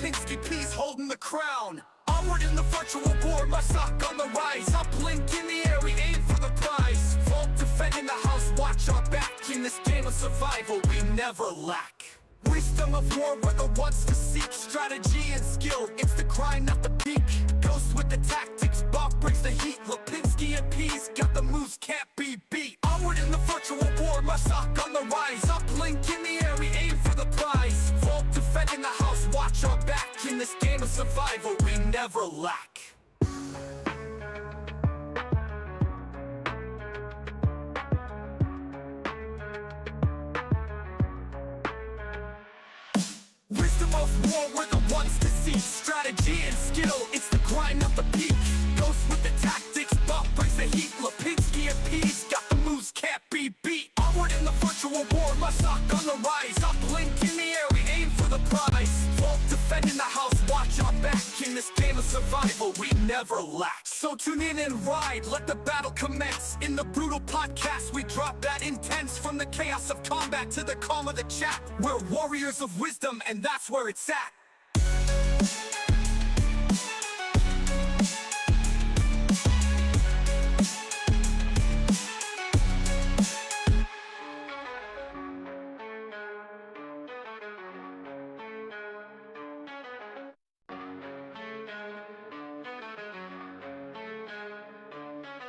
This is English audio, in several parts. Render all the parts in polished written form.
Lipinski P's holding the crown. Onward in the virtual war, my sock on the rise. Up blink in the air, we aim for the prize. Vault defending the house, watch our back. In this game of survival, we never lack. Wisdom of war, we're the ones to seek. Strategy and skill, it's the grind, not the peak. Ghost with the tactics, Bob brings the heat. Lipinski and P's got the moves, can't be beat. Onward in the virtual war, my sock on the rise. Up blink in the air, we aim for the prize. Vault defending the house, watch our back. In this game of survival, we never lack. Wisdom of war, we're the ones to see. Strategy and skill, it's the grind, not the peak. Ghost with the tactics, Bob brings the heat. Lipinski and P's got the moves, can't be beat. Onward in the virtual war, my sock on the rise. Up blink in the air, we aim for the prize. Vault defending the house, watch our back. In this game of survival, we never lack. So tune in and ride, let the battle commence. In the brutal podcast, we drop that intense. From the chaos of combat to the calm of the chat, we're warriors of wisdom, and that's where it's at.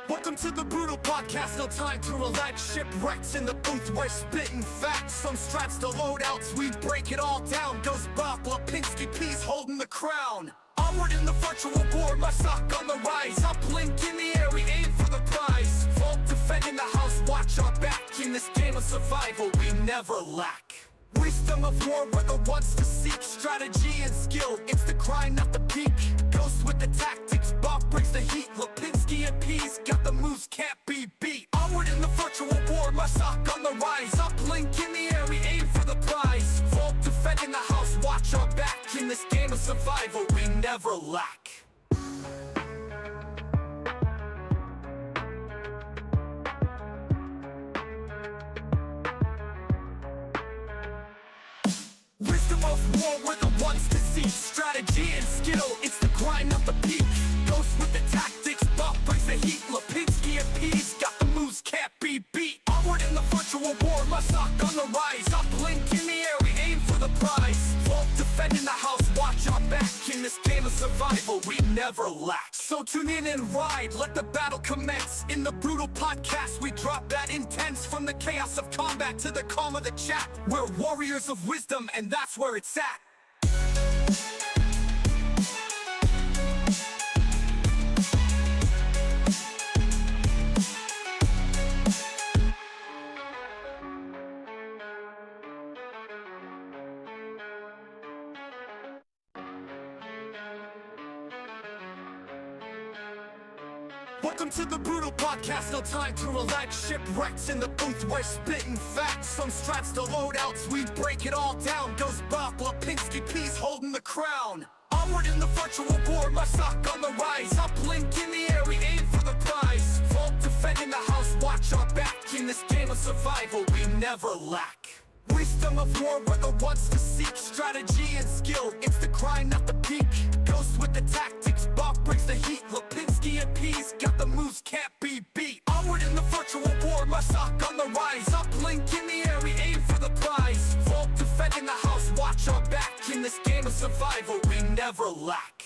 Welcome to the brutal podcast, no time to relax. Shipwrecked in the booth, we're spitting facts. Some strats to loadouts, we break it all down. Goes Bob, Lipinski P's holding the crown. Onward in the virtual war, my sock on the rise. Up blink in the air, we aim for the prize. Vault defending the house, watch our back. In this game of survival, we never lack. Wisdom of war, we're the ones to seek. Strategy and skill, it's the grind, not the peak. Ghost with the tactics, Bob brings the heat. Lipinski and P's got the moves, can't be beat. Onward in the virtual war, my sock on the rise. Up blink in the air, we aim for the prize. Vault defending the house, watch our back. In this game of survival, we never lack. Wisdom of war, we're the ones to see. Strategy and skill, it's the grind, not the peak. Ghost with the tactics, Bob brings the heat. Lipinski and P's got the moves, can't be beat. Onward in the virtual war, my sock on the rise. Up blink in the air, we aim for the prize. Vault defending the house, watch our back. In this game of survival, we never lack. So tune in and ride, let the battle commence. In the brutal podcast, we drop that intense. From the chaos of combat to the calm of the chat, we're warriors of wisdom, and that's where it's at. Welcome to the brutal podcast, no time to relax. Shipwrecked in the booth, we're spitting facts. Some strats to loadouts, we break it all down. Goes Bob, Lipinski P's holding the crown. Onward in the virtual war, my sock on the rise. Up blink in the air, we aim for the prize. Vault defending the house, watch our back. In this game of survival, we never lack. Wisdom of war, we're the ones to seek. Strategy and skill, it's the grind, not the peak. Ghost with the tactics, Bob brings the heat. Lipinski and P's got the moves, can't be beat. Onward in the virtual war, my sock on the rise. Up blink in the air, we aim for the prize. Vault defending the house, watch our back. In this game of survival, we never lack.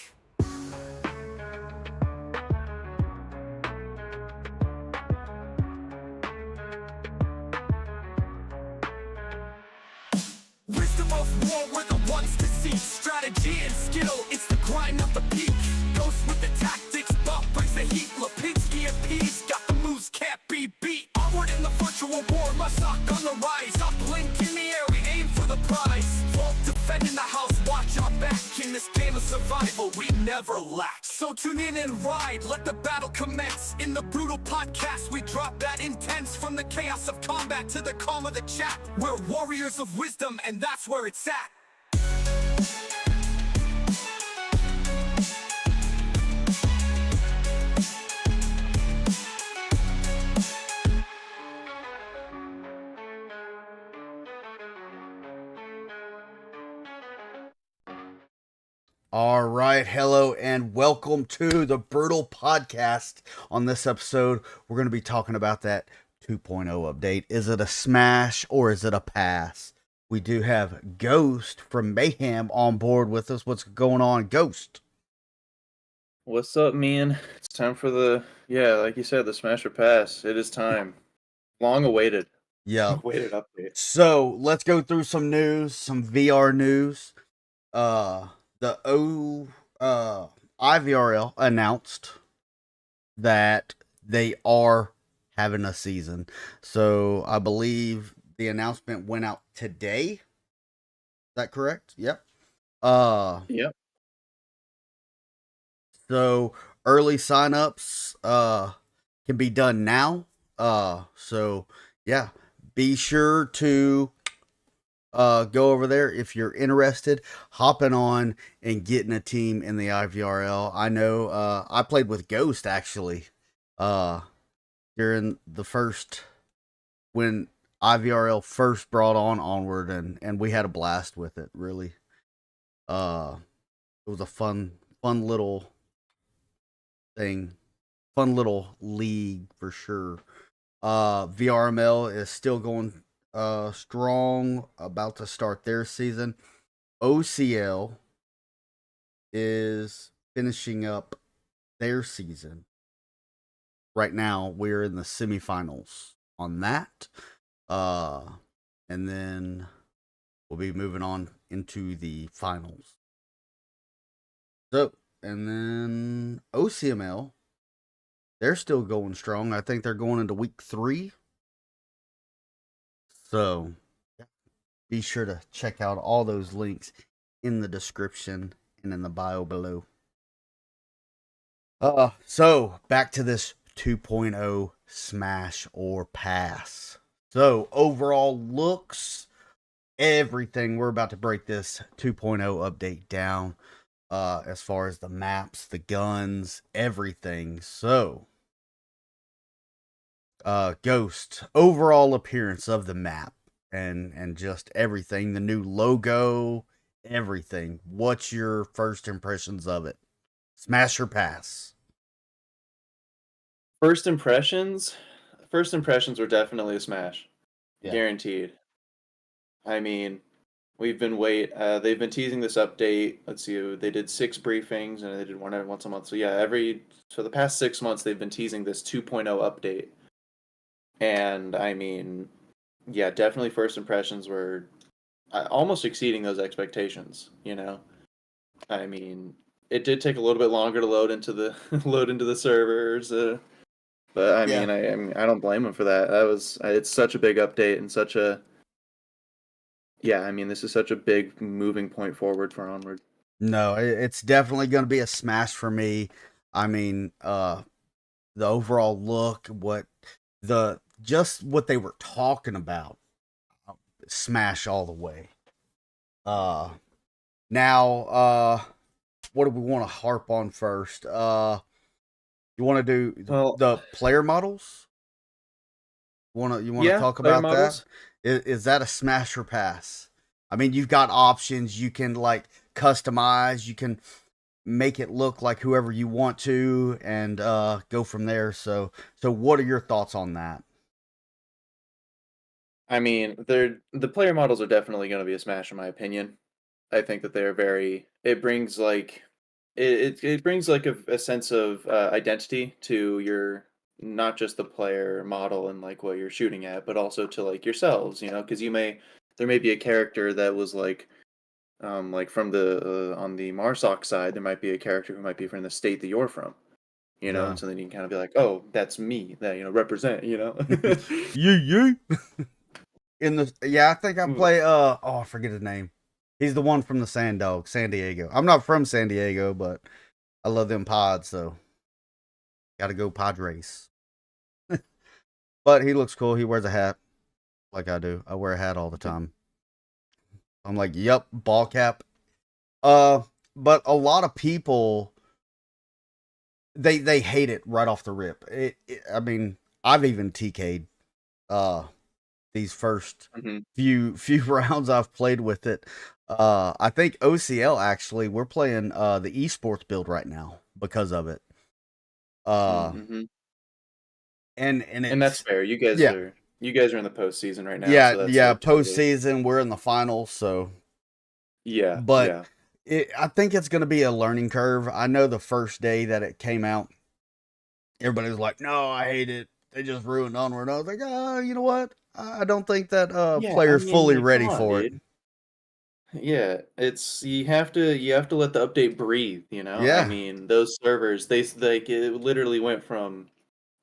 Wisdom of war, we're the ones to see. Strategy and skill, it's the grind, not the peak. Ghost with the tactics, Bob brings the heat. Lipinski and P's got the moves, can't be beat. Onward in the virtual war, my sock on the rise. Up blink in the air, we aim for the prize. Vault defending the house, watch our back. In this game of survival, we never lack. So tune in and ride, let the battle commence. In the brutal podcast, we drop that intense. From the chaos of combat to the calm of the chat, we're warriors of wisdom, and that's where it's at. All right, hello and welcome to the Brutal Podcast. On this episode, we're going to be talking about that 2.0 update. Is it a smash or is it a pass? We do have Ghost from Mayhem on board with us. What's going on, Ghost? What's up, man? It's time for like you said, the smash or pass. It is time. Long awaited. Yep. Awaited update. So let's go through some news, some VR news. The IVRL announced that they are having a season. So I believe the announcement went out today. Is that correct? Yep. Yep. So early signups can be done now. So yeah, be sure to go over there if you're interested, hopping on and getting a team in the IVRL. I know I played with Ghost actually during the first when IVRL first brought on Onward, and we had a blast with it. Really, it was a fun little thing, fun little league for sure. VRML is still going strong, about to start their season. OCL is finishing up their season. Right now, we're in the semifinals on that. And then we'll be moving on into the finals. So, and then OCML, they're still going strong. I think they're going into week 3. So, be sure to check out all those links in the description and in the bio below. So back to this 2.0 smash or pass. So overall looks, everything, we're about to break this 2.0 update down as far as the maps, the guns, everything. So Ghost, overall appearance of the map and just everything, the new logo, everything. What's your first impressions of it? Smash or pass? First impressions. First impressions were definitely a smash. Yeah. Guaranteed. I mean, they've been teasing this update. Let's see, they did 6 briefings and they did one once a month. So yeah, for the past 6 months they've been teasing this 2.0 update. And I mean, yeah, definitely first impressions were almost exceeding those expectations, you know. I mean, it did take a little bit longer to load into the load into the servers, but Yeah. I don't blame them for that. It's such a big update and such a this is such a big moving point forward for Onward. No, it's definitely going to be a smash for me. I mean, the overall look, what they were talking about, smash all the way. Now, what do we want to harp on first? You want to do the player models? You want to talk player about models? that? Is that a smash or pass? I mean, you've got options. You can like customize. You can make it look like whoever you want to, and go from there. So what are your thoughts on that? I mean, the player models are definitely going to be a smash in my opinion. I think that they're very. It brings like it brings like a sense of identity to your not just the player model and like what you're shooting at, but also to like yourselves. You know, because there may be a character that was like from the on the Marsoc side, there might be a character who might be from the state that you're from. You know, Yeah. and so then you can kind of be like, oh, that's me. That represent. You know. you. I think I play I forget his name. He's the one from the Sand Dog, San Diego. I'm not from San Diego, but I love them pods, so gotta go Padres. But he looks cool. He wears a hat like I do. I wear a hat all the time. I'm like, yep, ball cap. But a lot of people they hate it right off the rip. I mean, I've even TK'd these first few rounds I've played with it. I think OCL actually we're playing the esports build right now because of it. Mm-hmm. And And that's it's fair. yeah, You guys are in the postseason right now, yeah, so that's yeah. like totally. Postseason, we're in the finals, so Yeah, but yeah. I think it's going to be a learning curve. I know the first day that it came out, everybody was like, "No, I hate it. They just ruined Onward." I was like, you know what? I don't think that Yeah, I player's mean, fully like, come ready on, for it. dude. Yeah, it's you have to let the update breathe, you know? I Yeah, mean, those servers, they like it literally went from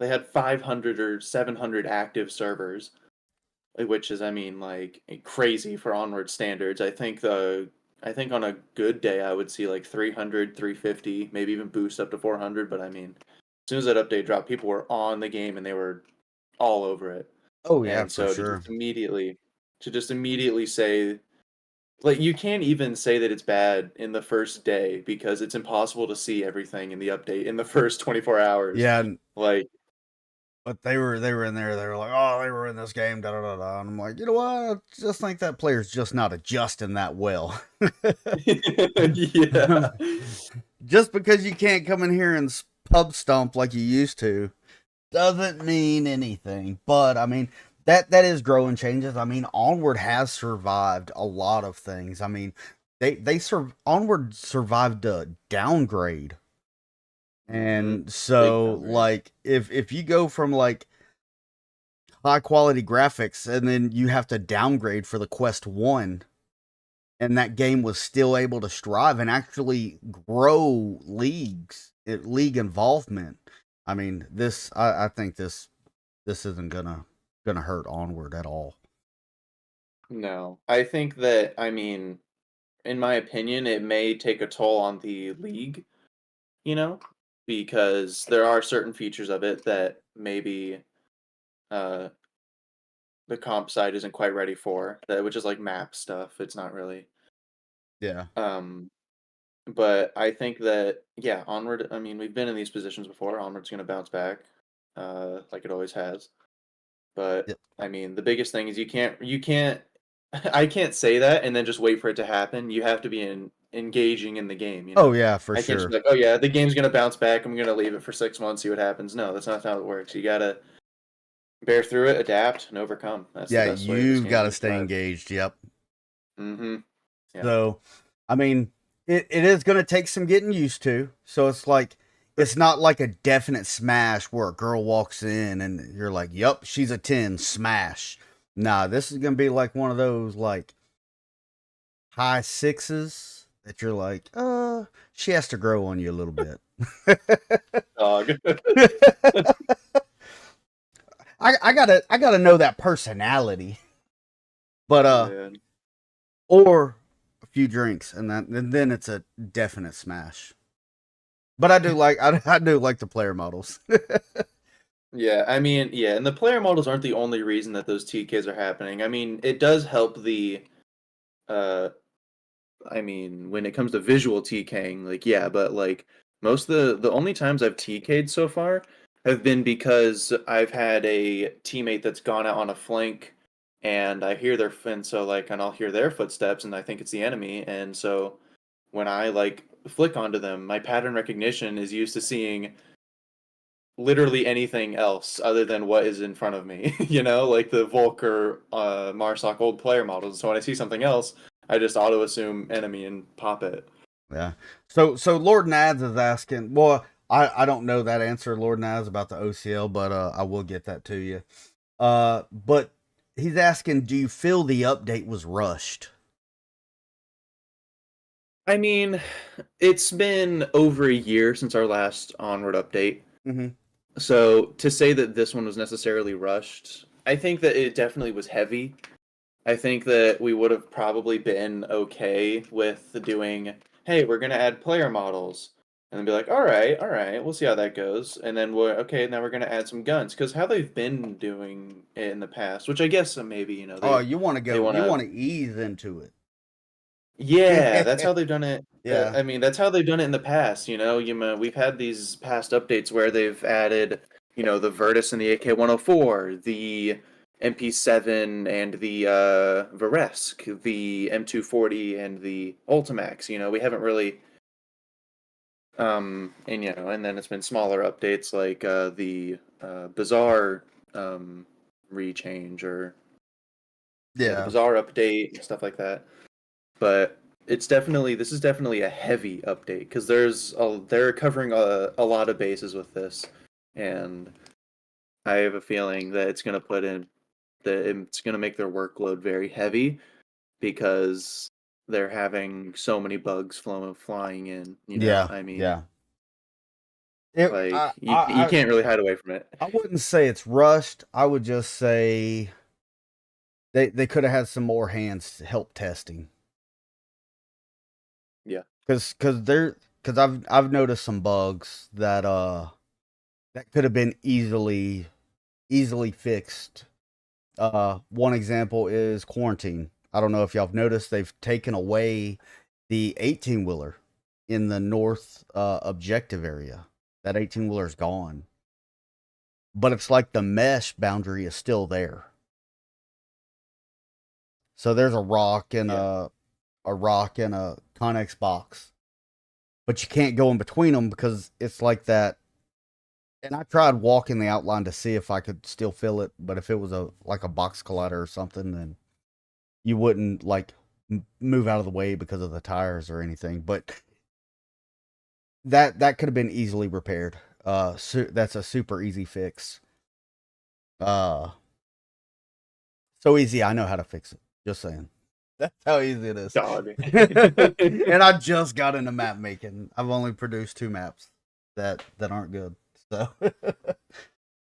they had 500 or 700 active servers, which is I mean, like crazy for Onward standards. I think on a good day I would see like 300, 350, maybe even boost up to 400, but I mean, as soon as that update dropped, people were on the game and they were all over it. oh yeah, And for so sure. to just immediately say like you can't even say that it's bad in the first day because it's impossible to see everything in the update in the first 24 hours. Yeah, Like but they were in there. They were like, "Oh, they were in this game." Da da da da. And I'm like, you know what? I just think that player's just not adjusting that well. yeah. Just because you can't come in here and pub stomp like you used to doesn't mean anything. But I mean, that is growing changes. I mean, Onward has survived a lot of things. I mean, Onward survived a downgrade. Hmm. And Big so downgrade. like if you go from like high quality graphics and then you have to downgrade for the Quest 1 and that game was still able to strive and actually grow league involvement. I mean, I think this isn't gonna hurt Onward at all. No. I think that I mean, in my opinion, it may take a toll on the league, you know, because there are certain features of it that maybe uh the comp side isn't quite ready for, that which is like map stuff. It's not really. Yeah. Um but I think that yeah, Onward, I mean, we've been in these positions before. Onward's going to bounce back like it always has. But Yep. I mean, the biggest thing is you can't I can't say that and then just wait for it to happen. You have to be engaging in the game, you Oh know. yeah, for I can't just sure. be like, "Oh yeah, the game's going to bounce back. I'm going to leave it for 6 months, see what happens." No, that's not how it works. You got to bear through it, adapt, and overcome. That's the Yeah, best way this you've game's got to going to stay thrive. engaged. Yep. Mhm. Yeah. So, I mean, it is going to take some getting used to. So it's like, it's not like a definite smash where a girl walks in and you're like, yup, she's a 10, smash. Nah, this is going to be like one of those like high sixes that you're like, she has to grow on you a little bit. Dog. I gotta know that personality. But Man. or a few drinks and then it's a definite smash. But I do like the player models. Yeah, I mean, yeah, and the player models aren't the only reason that those TKs are happening. I mean, it does help the uh I mean, when it comes to visual TKing, like yeah, but like most of the only times I've TK'd so far have been because I've had a teammate that's gone out on a flank and I hear their and so like and I'll hear their footsteps and I think it's the enemy and so when I like flick onto them, my pattern recognition is used to seeing literally anything else other than what is in front of me, you know, like the Volker, Marsoc old player models. So when I see something else, I just auto assume enemy and pop it. Yeah. So Lord Nads is asking. Well, I don't know that answer, Lord Nads, about the OCL, but I will get that to you. But he's asking, do you feel the update was rushed? I mean, it's been over a year since our last Onward update. Mm-hmm. So to say that this one was necessarily rushed, I think that it definitely was heavy. I think that we would have probably been okay with doing, hey, we're gonna add player models, and then be like, all right, we'll see how that goes, and then we're okay. Now we're gonna add some guns because how they've been doing it in the past, which I guess maybe Oh, they want you to want to ease into yeah, that's it. how they've done it. Yeah. I mean, that's how they've done it in the past. You know, we've had these past updates where they've added, you know, the Virtus and the AK-104, the MP7 and the Varesk, the M240 and the Ultimax. We haven't really and then it's been smaller updates like the Bazaar rechange or the Yeah. Bazaar update and stuff like that. But this is definitely a heavy update because they're covering a lot of bases with this, and I have a feeling that it's gonna make their workload very heavy because they're having so many bugs flying in. Yeah. I mean, Yeah. It, like I, you I, can't really hide away from it. I wouldn't say it's rushed. I would just say they could have had some more hands to help testing. Yeah. Because I've noticed some bugs that could have been easily fixed. One example is quarantine. I don't know if y'all have noticed they've taken away the 18 wheeler in the north objective area. That 18 wheeler's gone. But it's like the mesh boundary is still there. So there's a rock and Yeah. a Connex box. But you can't go in between them because it's like that. And I tried walking the outline to see if I could still feel it, but if it was like a box collider or something, then you wouldn't like move out of the way because of the tires or anything. But that could have been easily repaired. That's a super easy fix. Uh, so easy. I know how to fix it. Just saying. That's how easy it is. Dog. And I just got into map making. I've only produced 2 maps that aren't good. So,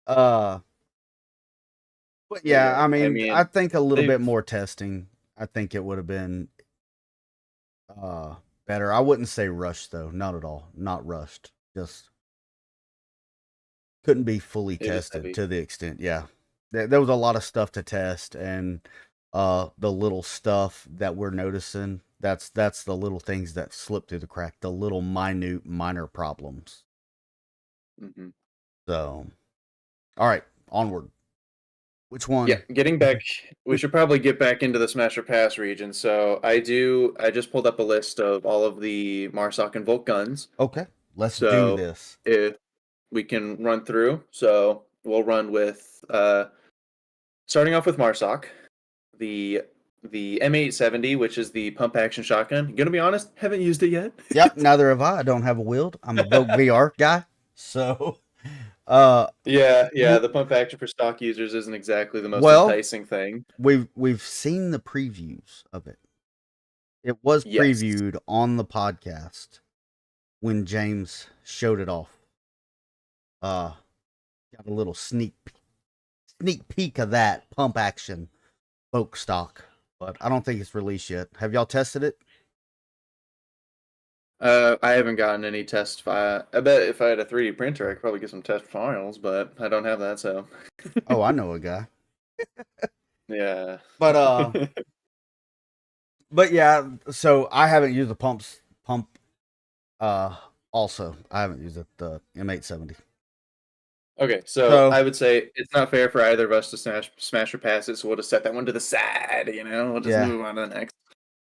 but yeah, I mean, I think a little bit more testing. I think it would have been better. I wouldn't say rushed though, not at all. Not rushed. Just couldn't be fully tested to the extent. Yeah. There was a lot of stuff to test, and the little stuff that we're noticing, that's the little things that slip through the crack, the little minor problems. Mm-hmm. So, all right, onward. Which one? Yeah, getting back, we should probably get back into the Smasher Pass region. So I just pulled up a list of all of the Marsoc and Volt guns. Okay, let's do this. If we can run through, so we'll run with starting off with Marsoc, the M870, which is the pump action shotgun. Gonna be honest, haven't used it yet. Yep, neither have I. I don't have a wield. I'm a Vogue VR guy, so. Yeah, the pump action for stock users isn't exactly the most enticing thing. We've seen the previews of it. It was previewed on the podcast when James showed it off. Got a little sneak peek of that pump action folk stock, but I don't think it's released yet. Have y'all tested it? I haven't gotten any test file. I bet if I had a 3D printer, I could probably get some test files, but I don't have that, so. Oh, I know a guy. Yeah. But yeah, so I haven't used the pump. Also, I haven't used it, the M870. Okay, so I would say it's not fair for either of us to smash or pass it, so we'll just set that one to the side, We'll just move on to the next.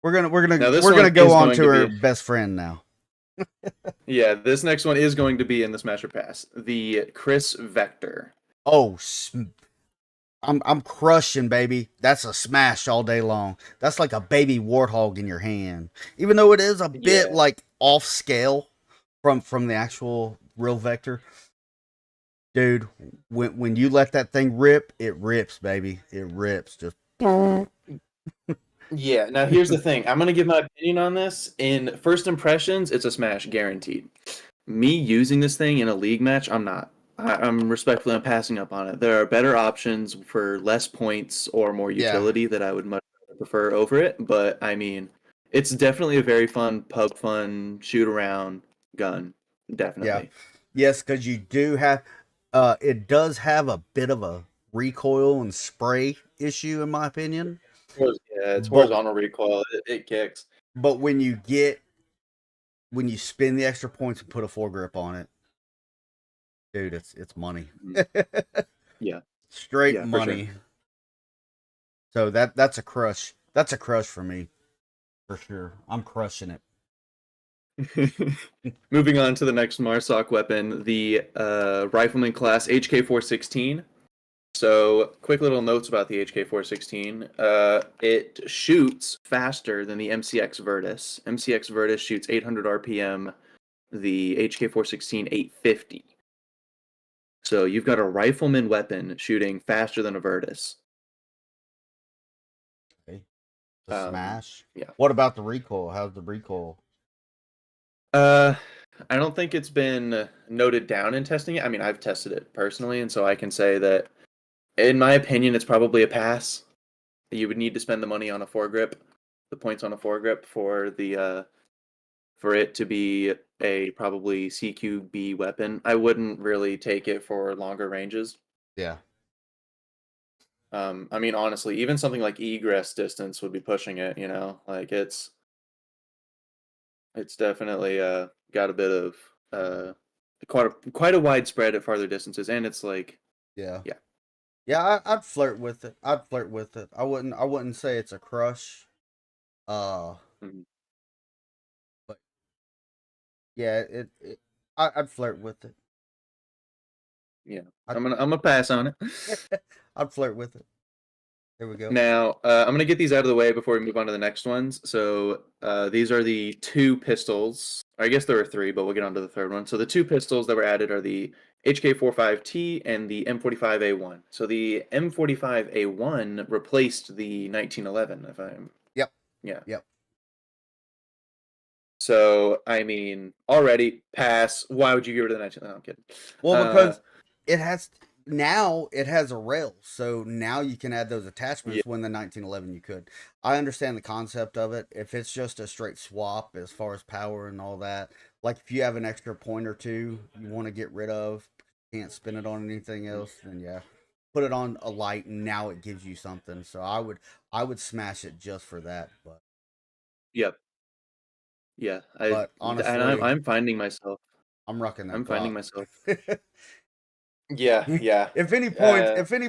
We're gonna go on to her best friend now. Yeah, this next one is going to be in the Smasher Pass. The Chris Vector. Oh, I'm crushing, baby. That's a smash all day long. That's like a baby warthog in your hand. Even though it is a bit like off scale from the actual real Vector. Dude, when you let that thing rip, it rips, baby. It rips. Just Yeah, now here's the thing. I'm going to give my opinion on this. In first impressions, it's a smash, guaranteed. Me using this thing in a league match, I'm not. I'm passing up on it. There are better options for less points or more utility that I would much prefer over it. But, I mean, it's definitely a very fun, shoot-around gun. Definitely. Yeah. Yes, because you do have... it does have a bit of a recoil and spray issue, in my opinion. Yeah, it's horizontal recoil. It kicks. But when you spin the extra points and put a foregrip on it, dude, it's money. Yeah. Straight money. Sure. So that's a crush. That's a crush for me, for sure. I'm crushing it. Moving on to the next Marsoc weapon, the Rifleman class HK416. So, quick little notes about the HK416. It shoots faster than the MCX Virtus. MCX Virtus shoots 800 RPM. The HK416 850. So you've got a rifleman weapon shooting faster than a Virtus. Okay. The smash. Yeah. What about the recoil? How's the recoil? I don't think it's been noted down in testing it. I mean, I've tested it personally, and so I can say that, in my opinion, it's probably a pass. You would need to spend the money on a foregrip, the points on a foregrip for the for it to be a probably CQB weapon. I wouldn't really take it for longer ranges. Yeah. I mean, honestly, even something like egress distance would be pushing it. Like it's definitely got a bit of quite a wide spread at farther distances, and it's like Yeah. yeah. Yeah, I'd flirt with it. I'd flirt with it. I wouldn't say it's a crush. Mhm. But yeah, I'd flirt with it. Yeah, I'd, I'm gonna pass on it. I'd flirt with it. There we go. Now, I'm gonna get these out of the way before we move on to the next ones. So these are the two pistols. I guess there are three, but we'll get on to the third one. So the two pistols that were added are the HK45T and the M45A1. So the M45A1 replaced the 1911, if I'm Yep. yeah. Yep. So I mean, already pass. Why would you get rid of the 19? No, I'm kidding. Well, because it has a rail, so now you can add those attachments. Yeah. When the 1911 you could. I understand the concept of it. If it's just a straight swap as far as power and all that, like if you have an extra point or two you want to get rid of, can't spin it on anything else, then yeah, put it on a light, and now it gives you something. So I would smash it just for that. Yep. Yeah. But And honestly, I'm finding myself. I'm rocking that I'm finding Glock. myself. Yeah. Yeah. If any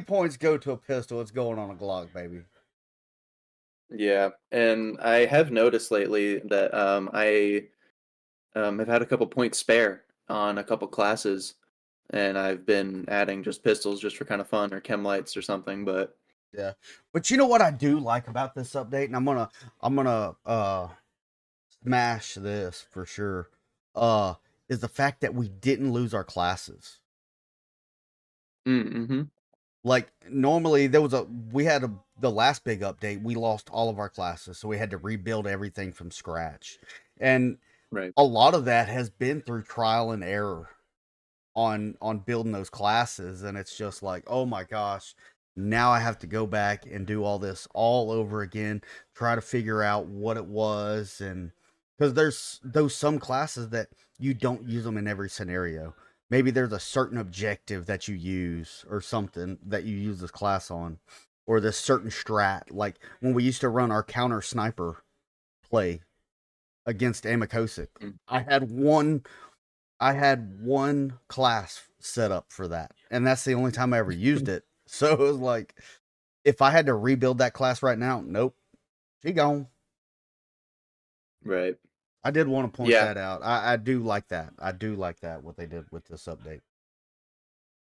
points go to a pistol, it's going on a Glock, baby. Yeah, and I have noticed lately that I have had a couple points spare on a couple classes, and I've been adding just pistols just for kind of fun or chem lights or something. But Yeah. But you know what I do like about this update, and I'm gonna smash this for sure. Is the fact that we didn't lose our classes. mm-hmm. Like normally we had the last big update, we lost all of our classes, so we had to rebuild everything from scratch. And Right. a lot of that has been through trial and error on building those classes, and it's just like, oh my gosh, now I have to go back and do all this all over again, try to figure out what it was. And because there's those some classes that you don't use them in every scenario. Maybe there's a certain objective that you use or something that you use this class on, or this certain strat, like when we used to run our counter sniper play against Amakosic. Mm. I had one class set up for that, and that's the only time I ever used it. So it was like, if I had to rebuild that class right now, nope, she gone. Right. I did want to point Yeah. that out. I do like that. I do like that, what they did with this update.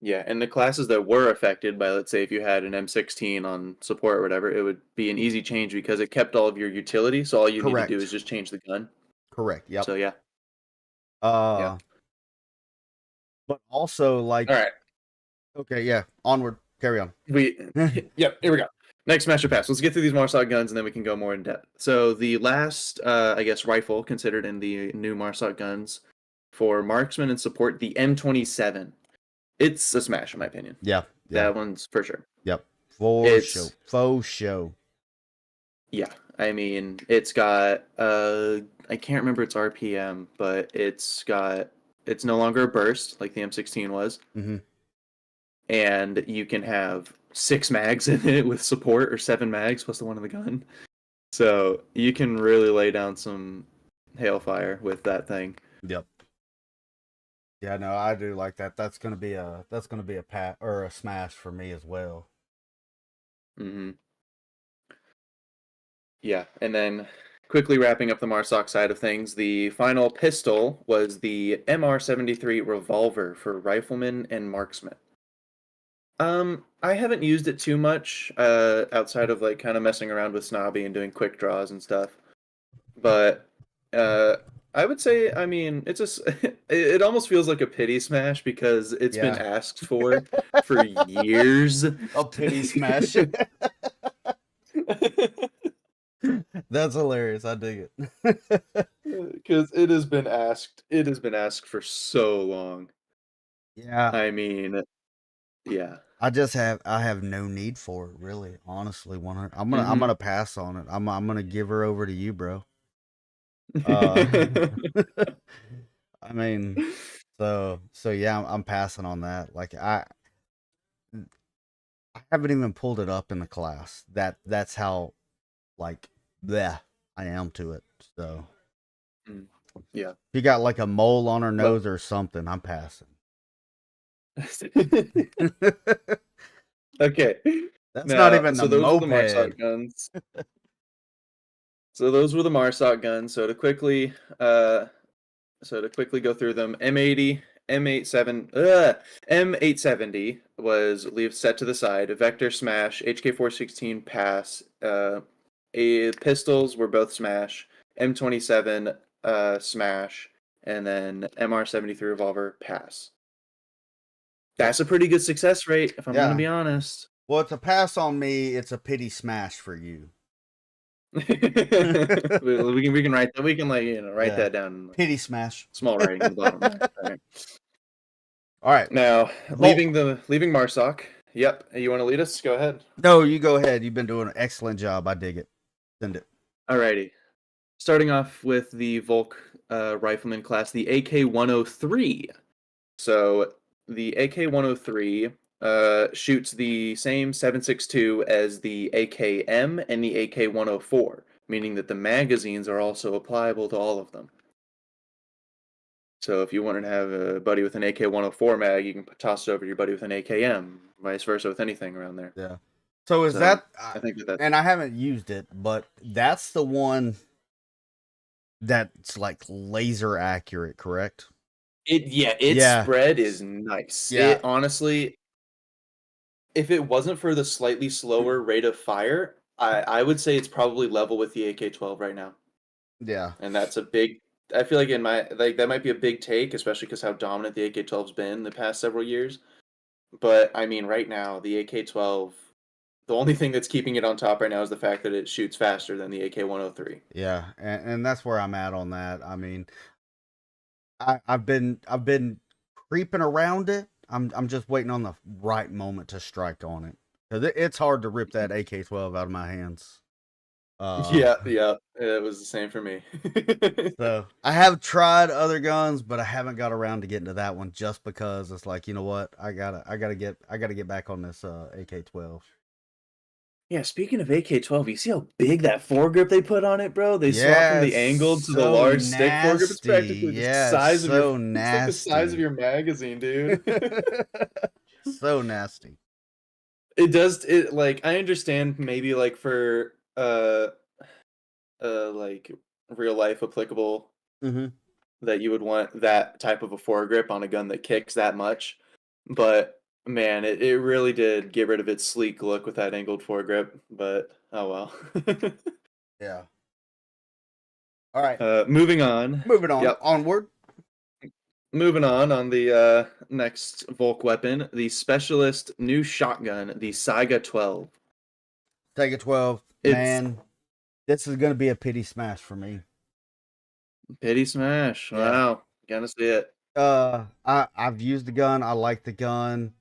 Yeah, and the classes that were affected by, let's say, if you had an M16 on support or whatever, it would be an easy change because it kept all of your utility. So all you need to do Correct. is just change the gun. Correct. Yep. So yeah. Uh, but also like, All right. okay, yeah. Onward. Carry on. Yep, here we go. Next Master Pass. Let's get through these Marsoc guns and then we can go more in depth. So the last, I guess, rifle considered in the new Marsoc guns for marksman and support, the M27. It's a smash in my opinion. Yeah. Yeah. That one's for sure. Yep. For show. Faux show. Yeah, I mean, it's got I can't remember its RPM, but it's no longer a burst like the M16 was. Mm-hmm. And you can have 6 mags in it with support, or 7 mags plus the one in the gun. So you can really lay down some hailfire with that thing. Yep. Yeah, no, I do like that. That's gonna be a pat or a smash for me as well. Mm-hmm. Yeah, and then quickly wrapping up the MARSOC side of things, the final pistol was the MR73 revolver for riflemen and marksmen. I haven't used it too much, outside of like kind of messing around with Snobby and doing quick draws and stuff. But uh, I would say, I mean, it almost feels like a pity smash because it's been Yeah. asked for years. A pity smash. That's hilarious. I dig it. Because it has been asked. It has been asked for so long. Yeah. I mean, yeah. I have no need for it, really. Honestly, 100. I'm gonna pass on it. I'm gonna give her over to you, bro. Uh, I mean, so yeah, I'm passing on that. Like I haven't even pulled it up in the class. That's how like bleh I am to it. So Yeah. if you got like a mole on her nose or something, I'm passing. Okay. That's Now, not even so a those were the moped. MARSOC guns. So those were the MARSOC guns. So to quickly go through them, M80, M870 was leave set to the side. Vector smash, HK416 pass. Pistols were both smash. M27 smash, and then MR73 revolver pass. That's a pretty good success rate, if I'm gonna be honest. Well, it's a pass on me. It's a pity smash for you. we can write that. We can write that down. Pity smash. Small writing at the bottom. All right. Now leaving MARSOC. Yep. You want to lead us? Go ahead. No, you go ahead. You've been doing an excellent job. I dig it. Send it. Alrighty. Starting off with the Volk rifleman class, the AK-103. So the AK-103 shoots the same 7.62 as the AKM and the AK-104, meaning that the magazines are also applicable to all of them. So if you wanted to have a buddy with an AK-104 mag, you can toss it over to your buddy with an AKM, vice versa with anything around there. Yeah. So is I think that's... and I haven't used it, but that's the one that's like laser accurate, correct? Its spread is nice. Yeah. It honestly, if it wasn't for the slightly slower rate of fire, I would say it's probably level with the AK-12 right now. Yeah. And that's a big... I feel like that might be a big take, especially because how dominant the AK-12's been the past several years. But I mean, right now the AK-12, the only thing that's keeping it on top right now is the fact that it shoots faster than the AK-103. Yeah, and that's where I'm at on that. I mean, I've been creeping around it. I'm just waiting on the right moment to strike on it, because it's hard to rip that AK-12 out of my hands. Yeah, it was the same for me. So I have tried other guns, but I haven't got around to getting to that one, just because it's like, you know what, I gotta get back on this AK-12. Yeah, speaking of AK-12, you see how big that foregrip they put on it, bro? They swap from the angled to the large stick foregrip. It's practically the size of your... It's like the size of your magazine, dude. So nasty. It does it like... I understand maybe like for like real life applicable that you would want that type of a foregrip on a gun that kicks that much, but man, it really did get rid of its sleek look with that angled foregrip. But oh well. Yeah. All right. Moving on. Yep. Onward. Moving on the next Volk weapon, the specialist new shotgun, the Saiga 12. Saiga 12. Man, this is gonna be a pity smash for me. Pity smash. Yeah. Wow. Gonna see it. I've used the gun. I like the gun.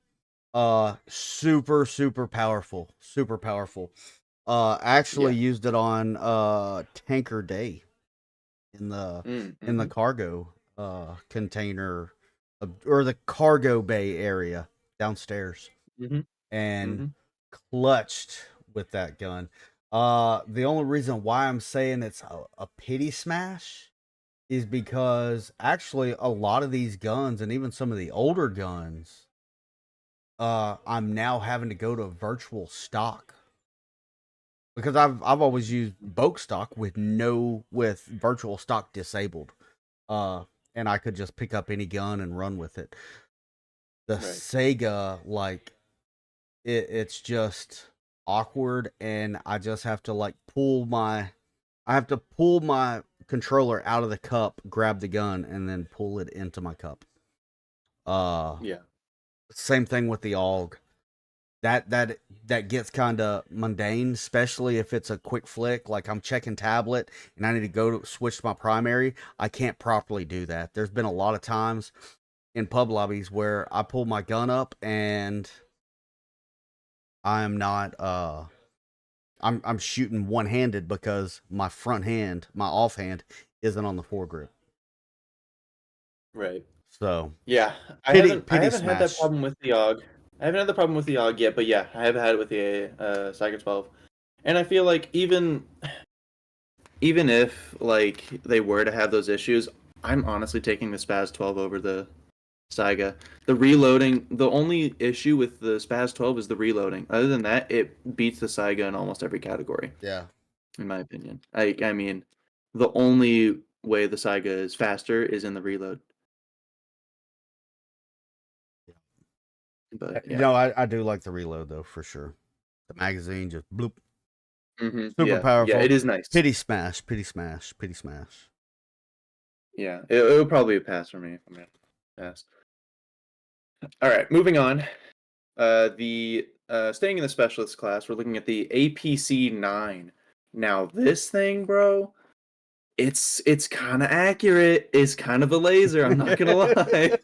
Super powerful. Super powerful. Actually used it on Tanker Day in the cargo container, or the cargo bay area downstairs, and clutched with that gun. The only reason why I'm saying it's a pity smash is because actually a lot of these guns, and even some of the older guns, I'm now having to go to virtual stock because I've always used bulk stock with virtual stock disabled, and I could just pick up any gun and run with it. The Right. Sega, like, it's just awkward, and I just have to like pull my controller out of the cup, grab the gun, and then pull it into my cup. Yeah. Same thing with the AUG. That gets kind of mundane, especially if it's a quick flick. Like I'm checking tablet and I need to go to switch to my primary. I can't properly do that. There's been a lot of times in pub lobbies where I pull my gun up and I'm not I'm shooting one handed because my offhand isn't on the foregrip. Right. So Yeah, I Pity- haven't pity had that smash. problem with the AUG. I haven't had the problem with the AUG yet, but yeah, I have had it with the Saiga 12. And I feel like even if like they were to have those issues, I'm honestly taking the Spaz 12 over the Saiga. The reloading, the only issue with the Spaz 12 is the reloading. Other than that, it beats the Saiga in almost every category, Yeah. in my opinion. I mean, the only way the Saiga is faster is in the reload. But You yeah. know, I do like the reload though, for sure. The magazine just bloop. Super Yeah, powerful. it is nice. Pity smash, pity smash, pity smash. Yeah, it would probably pass for me if I'm gonna pass. All right, moving on. The staying in the specialist class, we're looking at the APC 9. Now this thing, bro, it's kind of accurate. It's kind of a laser. I'm not gonna lie.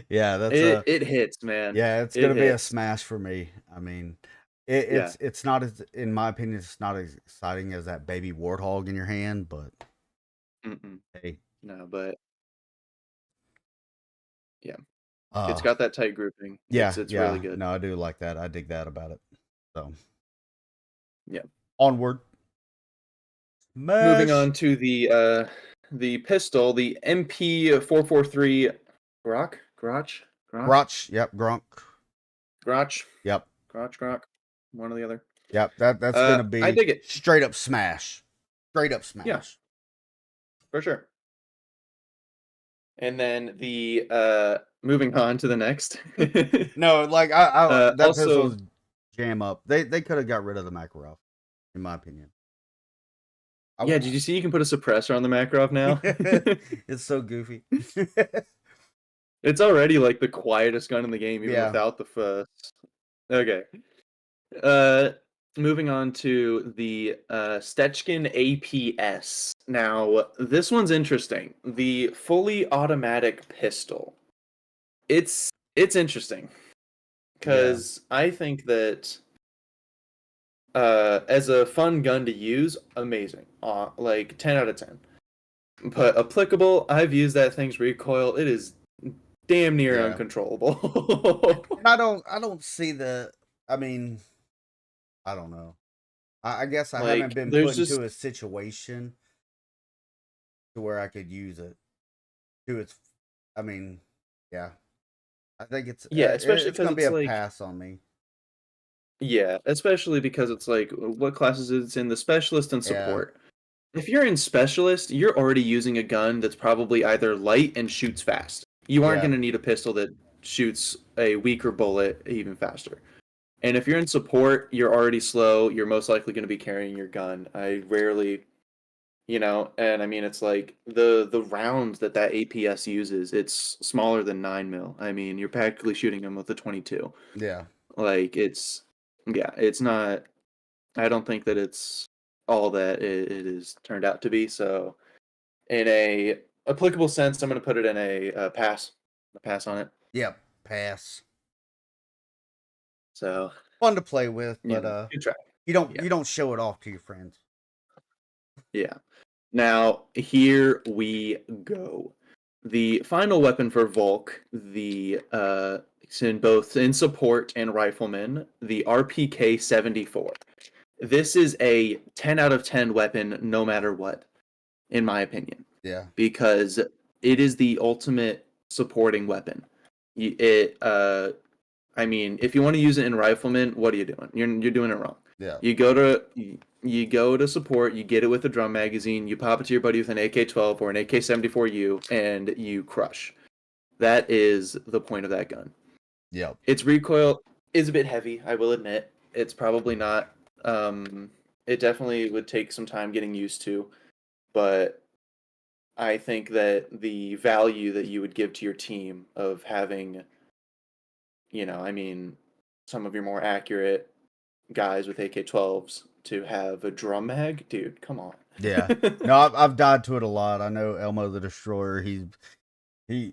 Yeah, that's It hits, man. yeah, it's It gonna be a hits. smash for me. I mean, Yeah. it's not as, in my opinion, it's not as exciting as that baby warthog in your hand, but Mm-mm. hey, No, but yeah, it's uh, got that tight grouping. yeah, It's yeah, really good. no, I do like that. I dig that about it. So, Yeah. Onward. Moving Smash. on to the pistol, the MP 443 Grotch. Yep. Grunk. Grotch, Yep. Grotch, one or the other. Yep. That's gonna I be dig it. straight up smash. Straight up smash. Yeah. For sure. And then the moving on to the next. No, like I that Also, pistol's jam up. They could have got rid of the Makarov, in my opinion. yeah, did you see you can put a suppressor on the Makarov now? It's so goofy. It's already like the quietest gun in the game, even Yeah. without the fuss. Okay. Uh, moving on to the Stechkin APS. Now, this one's interesting. The fully automatic pistol. It's interesting because I think that as a fun gun to use, amazing. Like 10 out of 10. But applicable, I've used that thing's recoil. It is damn near Yeah. uncontrollable. And I don't see I mean, I don't know. I guess I Like, haven't been there's put just- into a situation to where I could use it. I mean, yeah. I think it's especially it's gonna 'cause be a it's like- pass on me. Yeah, especially because it's like what classes it's in, the specialist and Yeah. support. If you're in specialist, you're already using a gun that's probably either light and shoots fast. You aren't Yeah. going to need a pistol that shoots a weaker bullet even faster. And if you're in support, you're already slow. You're most likely going to be carrying your gun. I rarely, and I mean, it's like the rounds that APS uses, it's smaller than 9mm. I mean, you're practically shooting them with a 22. Yeah. Like, it's not, I don't think that it's all that it is turned out to be. So, in a applicable sense, I'm going to put it in a pass. A pass on it. Yep. Pass. So, Fun to play with, but good try. you don't Yeah. you don't show it off to your friends. Yeah. Now, here we go. The final weapon for Volk, it's in support and rifleman, the RPK 74. This is a 10 out of 10 weapon no matter what, in my opinion, Yeah. because it is the ultimate supporting weapon. I mean, if you want to use it in rifleman, what are you doing? You're doing it wrong. Yeah. You go to support, you get it with a drum magazine, you pop it to your buddy with an AK-12 or an AK-74U, and you crush. That is the point of that gun. Yep. Its recoil is a bit heavy, I will admit. It's probably not. It definitely would take some time getting used to, but I think that the value that you would give to your team of having, I mean, some of your more accurate guys with AK-12s to have a drum mag, dude, come on. Yeah. No, I've died to it a lot. I know Elmo the Destroyer. He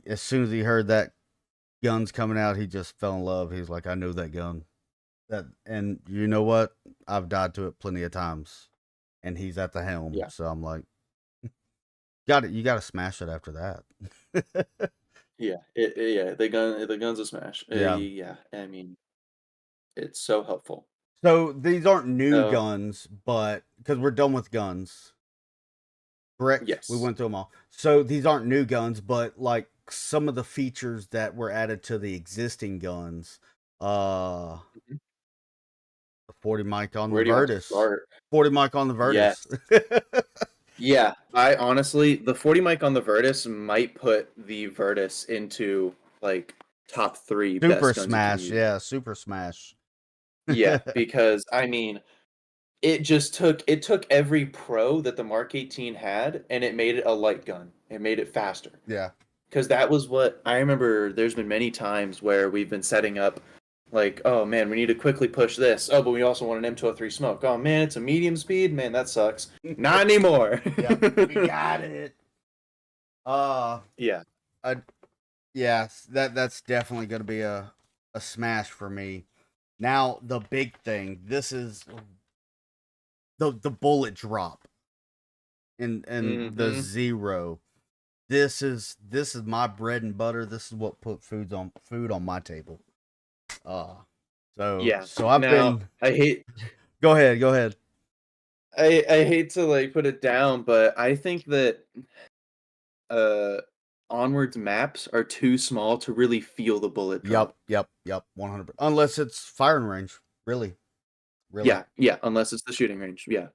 as soon as he heard that gun's coming out, he just fell in love. He's like, I know that gun. And you know what? I've died to it plenty of times, and he's at the helm. Yeah. So I'm like, got it. You got to smash it after that. Yeah, the gun's a smash. Yeah. Yeah, I mean, it's so helpful. So these aren't new So guns, but because we're done with guns, correct? We yes, went through them all. So these aren't new guns, but like some of the features that were added to the existing guns, the 40 mic on the where do you want to Virtus, start? 40 mic on the Yes, Virtus. yeah. I honestly, the 40 mic on the Virtus might put the Virtus into like top 3 Super best guns you can Smash, use. yeah, Super Smash. Yeah, because I mean, it took every pro that the Mark 18 had and it made it a light gun. It made it faster. Yeah. Because that was what I remember. There's been many times where we've been setting up, like, oh man, we need to quickly push this. Oh, but we also want an M203 smoke. Oh man, it's a medium speed. Man, that sucks. Not anymore. Yeah, we got it. Yeah. Yeah, that's definitely going to be a smash for me. Now, the big thing, this is the bullet drop and the Mhm. zero. This is my bread and butter. This is what put food on my table. Yeah. So I've Now, been. I hate Go ahead. I hate to like put it down, but I think that uh Onward's maps are too small to really feel the bullet drop. Yep. 100. Unless it's firing range, really. Yeah, unless it's the shooting range. Yeah.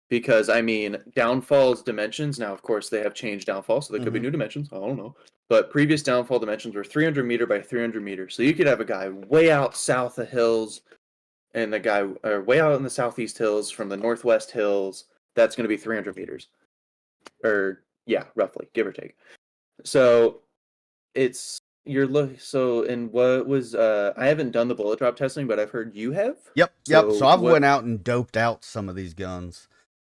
Because I mean, Downfall's dimensions, now of course they have changed Downfall, so there could be new dimensions. I don't know. But previous Downfall dimensions were 300 meter by 300 meters. So you could have a guy way out south of hills and the guy way out in the southeast hills from the northwest hills. That's going to be 300 meters. Or, yeah, roughly, give or take. So it's and what was I haven't done the bullet drop testing, but I've heard you have. Yep. So So I've what went out and doped out some of these guns.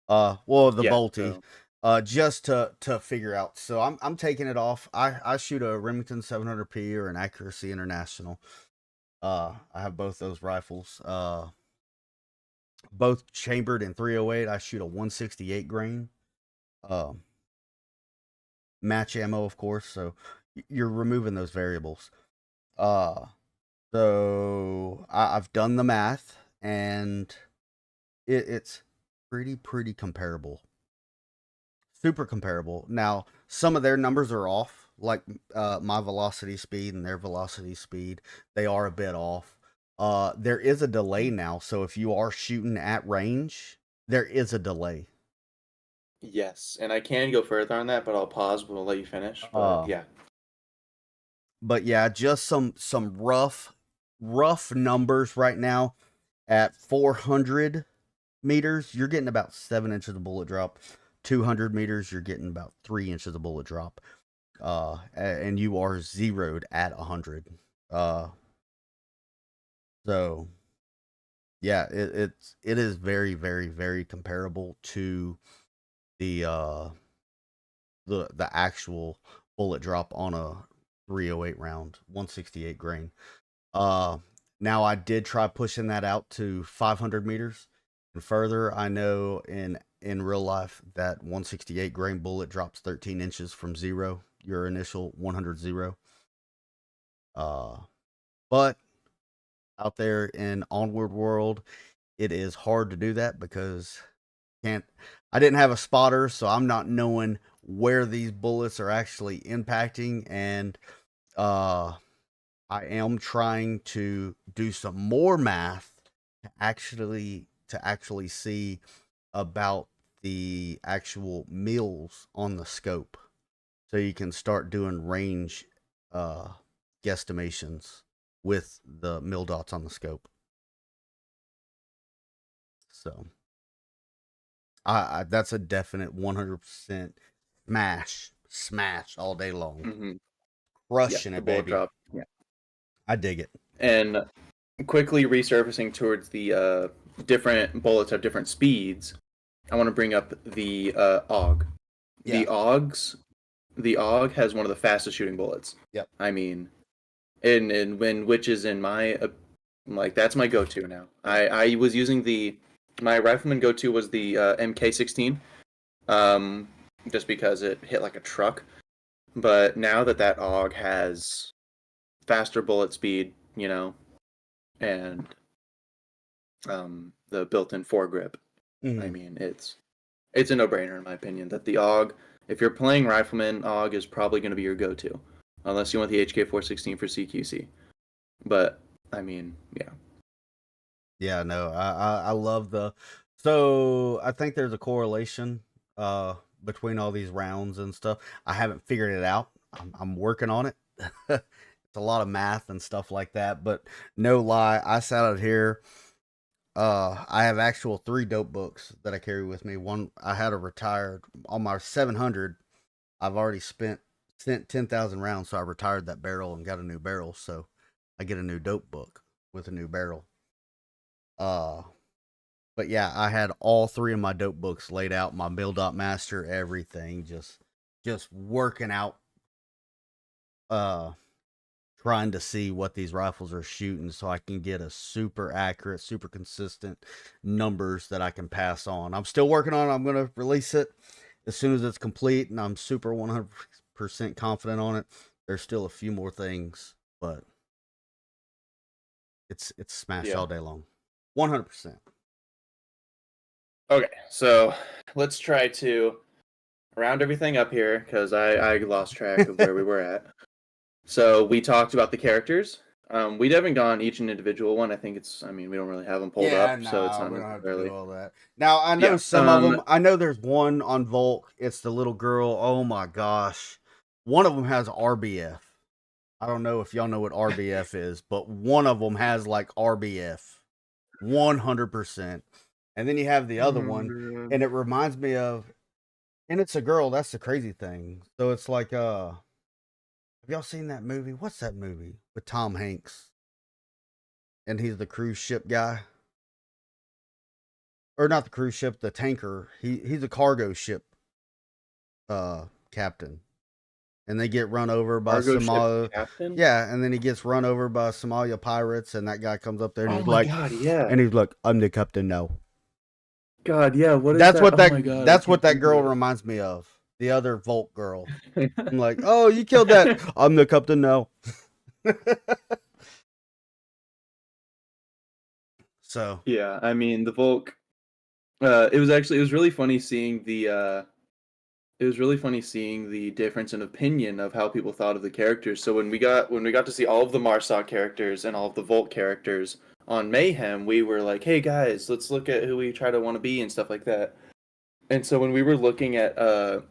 Well, the yeah, Bolty, so just to figure out. So I'm taking it off. I shoot a Remington 700P or an Accuracy International. I have both those rifles. Both chambered in 308. I shoot a 168 grain. Match ammo, of course. So you're removing those variables. So I've done the math, and it's pretty comparable. Super comparable. Now, some of their numbers are off, like my velocity speed and their velocity speed. They are a bit off. There is a delay now, so if you are shooting at range, there is a delay. yes, and I can go further on that, but I'll pause. But I'll let you finish. But yeah, But yeah, just some rough numbers right now. At 400 meters, you're getting about 7 inches of bullet drop. 200 meters, you're getting about 3 inches of bullet drop. And you are zeroed at 100. So yeah, it is very comparable to the actual bullet drop on a 308 round, 168 grain. Now I did try pushing that out to 500 meters and further. I know in real life that 168 grain bullet drops 13 inches from zero, your initial 100 zero. But out there in Onward world, it is hard to do that because I didn't have a spotter, so I'm not knowing where these bullets are actually impacting, and I am trying to do some more math to actually to actually see about the actual mills on the scope, so you can start doing range guesstimations with the mill dots on the scope. So I that's a definite 100% smash all day long. Mm-hmm. Crushing the it, bullet baby. drop. Yeah. I dig it. And quickly resurfacing towards the different bullets have different speeds. I want to bring up the AUG. Yeah. The AUG has one of the fastest shooting bullets. Yep. I mean, and when which is in my like that's my go-to now. I was using my rifleman go-to was the MK16, just because it hit like a truck. But now that AUG has faster bullet speed, you know, and the built-in foregrip, I mean, it's a no-brainer in my opinion that the AUG, if you're playing rifleman, AUG is probably going to be your go-to, unless you want the HK416 for CQC. But I mean, yeah. Yeah, no, I love the. So I think there's a correlation between all these rounds and stuff. I haven't figured it out. I'm working on it. It's a lot of math and stuff like that, but no lie, I sat out here. I have actual 3 dope books that I carry with me. One I had a retired on my 700. I've already sent 10,000 rounds, so I retired that barrel and got a new barrel. So I get a new dope book with a new barrel. But yeah, I had all 3 of my dope books laid out, my mill dot master, everything, just working out, trying to see what these rifles are shooting so I can get a super accurate, super consistent numbers that I can pass on. I'm still working on it. I'm going to release it as soon as it's complete, and I'm super 100% confident on it. There's still a few more things, but it's smash all day long. 100%. Okay, so let's try to round everything up here because I lost track of where we were at. So we talked about the characters. We haven't gone each an individual one. I think we don't really have them pulled up, so it's not we don't have to necessarily. do all that. Now I know some of them. I know there's one on Volk. It's the little girl. Oh my gosh, one of them has RBF. I don't know if y'all know what RBF is, but one of them has like RBF, 100%. And then you have the other one, and it reminds me of, and it's a girl. That's the crazy thing. So it's like, have y'all seen that movie? What's that movie with Tom Hanks? And he's the cruise ship guy. Or not the cruise ship, the tanker. He's a cargo ship captain. And they get run over by Somalia. Yeah, and then he gets run over by Somalia pirates, and that guy comes up there and he's like, God, yeah. And he's like, I'm the captain now. God, yeah. What is that's that? what that that's what that girl reminds me of. The other Volk girl. I'm like, oh, you killed that. I'm the captain now. So yeah, I mean the Volk. It was really funny seeing the difference in opinion of how people thought of the characters. So when we got to see all of the Marsoc characters and all of the Volk characters on Mayhem, we were like, hey guys, let's look at who we try to want to be and stuff like that. And so when we were looking at all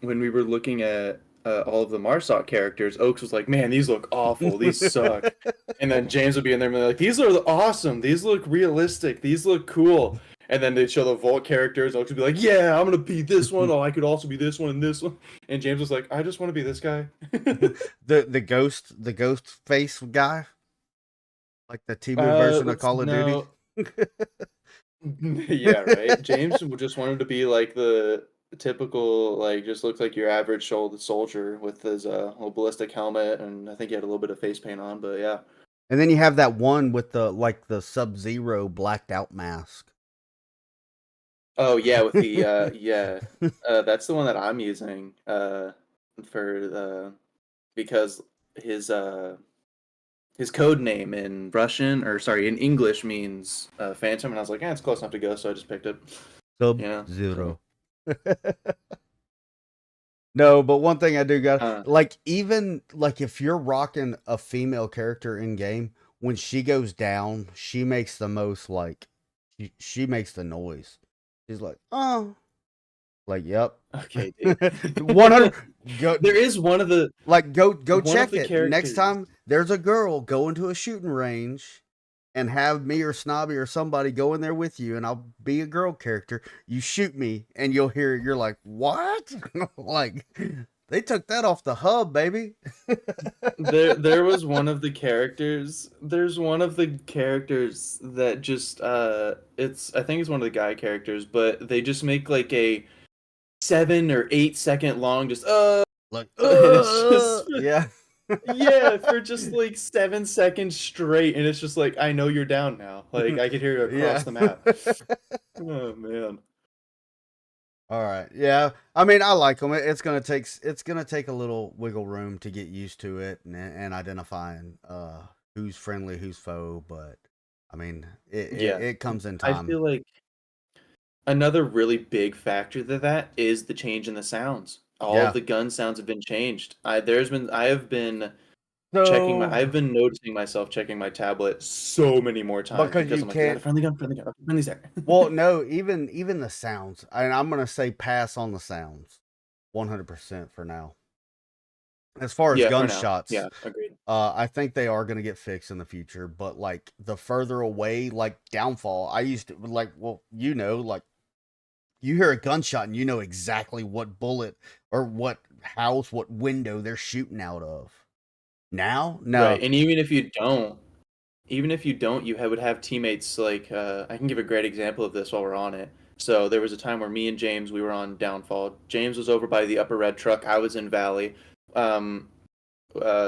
of the Marsoc characters, Oaks was like, man, these look awful, these suck. And then James would be in there and be like, these are awesome, these look realistic, these look cool. And then they'd show the Volk characters, Oaks would be like, yeah, I'm gonna be this one, oh, I could also be this one and this one. And James was like, I just want to be this guy. the ghost face guy, like the T-Move version of Call of Duty. Yeah, right. James just wanted to be like the typical, like, just looks like your average shoulder soldier with his little ballistic helmet, and I think he had a little bit of face paint on, but yeah. And then you have that one with the Sub-Zero blacked out mask. Oh yeah, with the that's the one that I'm using because his code name in in English means Phantom, and I was like, it's close enough to go, so I just picked it. Sub-Zero. No, but one thing I do got, even if you're rocking a female character in game, when she goes down, she makes the most she makes the noise. She's like, oh, like, yep. Okay, dude. 100. Go, There is one of the go one of check the it. Next characters. time there's a girl, go into a shooting range and have me or Snobby or somebody go in there with you, and I'll be a girl character. You shoot me, and you'll hear it. You're like, what? Like, they took that off the hub, baby. There was one of the characters. There's one of the characters that just it's I think it's one of the guy characters, but they just make like a 7 or 8 second long just Like, and it's just yeah. yeah, for just like 7 seconds straight, and it's just like I know you're down now. Like I could hear you across the map. Oh man. All right. Yeah. I mean, I like them. It's gonna take a little wiggle room to get used to it and identifying who's friendly, who's foe. But I mean, Yeah. it comes in I time. feel like another really big factor to that is the change in the sounds. All Yeah. of the gun sounds have been changed. I've So been noticing myself checking my tablet so many more times because because you I'm like, is that a can't. friendly gun, friendly's there. Well, no, even the sounds. And I'm gonna say pass on the sounds, 100% for now. As far as Yeah, for now. gunshots, Yeah, agreed. I think they are gonna get fixed in the future. But like the further away, like Downfall, I used to like. Well, like you hear a gunshot and you know exactly what bullet or what house, what window they're shooting out of. Now, no. Right, and even if you don't, would have teammates like I can give a great example of this while we're on it. So there was a time where me and James we were on Downfall. James was over by the upper red truck. I was in Valley. Um,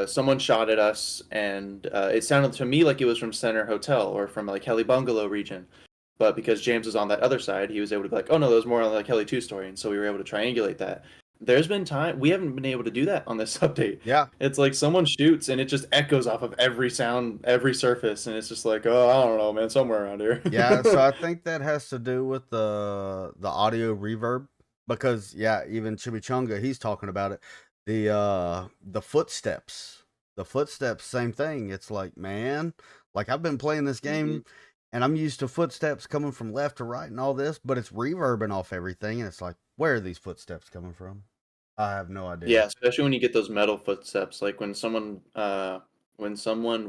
Someone shot at us, and it sounded to me like it was from Center Hotel or from like Heli Bungalow region. But because James was on that other side, he was able to be like, oh no, that was more on like Heli 2 story, and so we were able to triangulate that. There's been time we haven't been able to do that on this update. Yeah. It's like someone shoots and it just echoes off of every sound, every surface, and it's just like, oh, I don't know, man, somewhere around here. Yeah, so I think that has to do with the audio reverb because yeah, even Chimichunga, he's talking about it. The footsteps. The footsteps, same thing. It's like, man, like I've been playing this game and I'm used to footsteps coming from left to right and all this, but it's reverbing off everything and it's like, where are these footsteps coming from? I have no idea. Yeah, especially when you get those metal footsteps, like when someone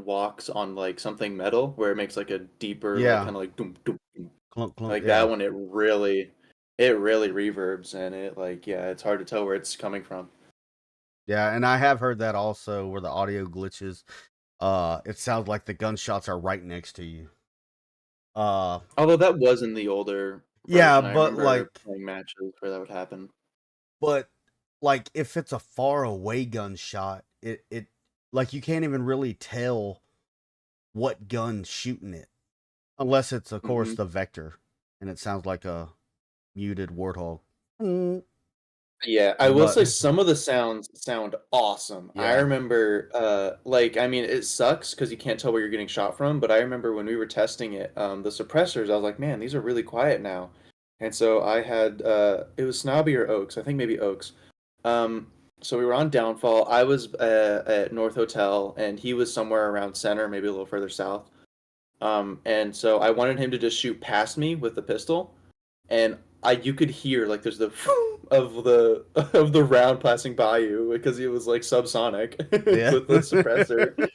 walks on like something metal where it makes like a deeper like Yeah. kind of like doom, doom, doom. Clunk, clunk, Like yeah. that one it really reverbs, and it like yeah, it's hard to tell where it's coming from. Yeah, and I have heard that also where the audio glitches. It sounds like the gunshots are right next to you. Although that was in the older Yeah, version. I but remember like playing matches where that would happen. but like if it's a far away gunshot, it like you can't even really tell what gun's shooting it. Unless it's of course the vector and it sounds like a muted warthog. Yeah, I will say But some of the sounds sound awesome. I yeah. remember, like, I mean, it sucks because you can't tell where you're getting shot from, but I remember when we were testing it, the suppressors, I was like, man, these are really quiet now. And so I had, it was Snobby or Oaks, I think maybe Oaks. So we were on Downfall. I was at North Hotel, and he was somewhere around Center, maybe a little further south. And so I wanted him to just shoot past me with the pistol, and you could hear like there's the of the round passing by you because it was like subsonic Yeah. with the suppressor,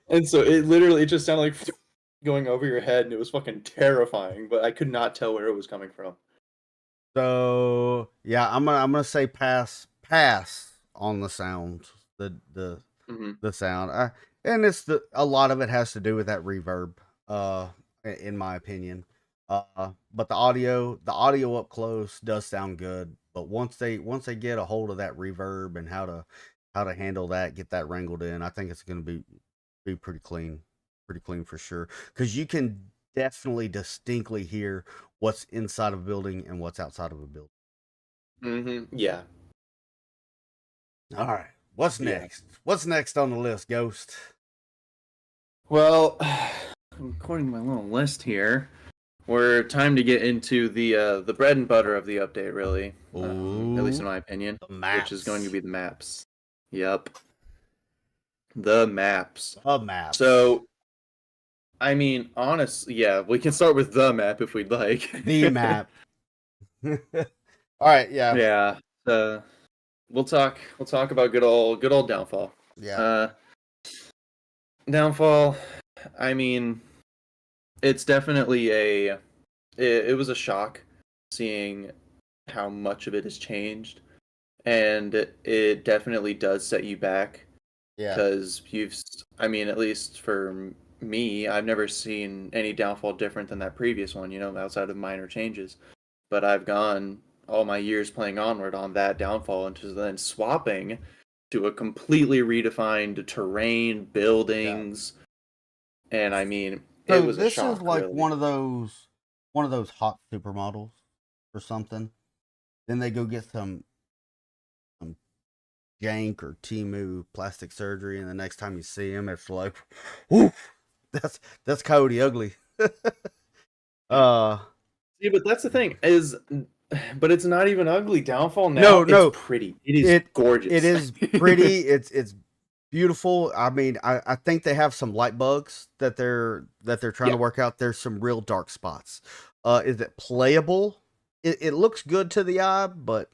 and so it just sounded like going over your head, and it was fucking terrifying. But I could not tell where it was coming from. So yeah, I'm gonna say pass on the sound, the sound, and it's a lot of it has to do with that reverb, in my opinion. But the audio up close does sound good. But once they get a hold of that reverb and how to handle that, get that wrangled in, I think it's gonna be pretty clean for sure. Because you can definitely distinctly hear what's inside of a building and what's outside of a building. Yeah. All right. What's next? What's next on the list, Ghost? Well, according to my little list here, we're time to get into the bread and butter of the update, really. At least in my opinion, which is going to be the maps. Yep. The maps. The maps. So I mean, honestly, yeah, we can start with the map if we'd like. The map. All right, yeah. Yeah. Uh, we'll talk about good old Downfall. Yeah. Uh, Downfall. I mean, it's definitely it was a shock seeing how much of it has changed, and it definitely does set you back Yeah. because I mean, at least for me, I've never seen any Downfall different than that previous one, outside of minor changes. But I've gone all my years playing Onward on that Downfall into then swapping to a completely redefined terrain, Yeah. buildings, and I mean, it So was a this is shock, like really. one of those hot supermodels or something. Then they go get some jank or Timu plastic surgery, and the next time you see him, it's like, whoo, that's Coyote Ugly. uh, See, but that's the thing is, but it's not even ugly. Downfall now, it's no, pretty. It is it gorgeous. is pretty. It's beautiful. I mean, I think they have some light bugs that they're trying to Yeah, work out. There's some real dark spots. Is it playable? It looks good to the eye, but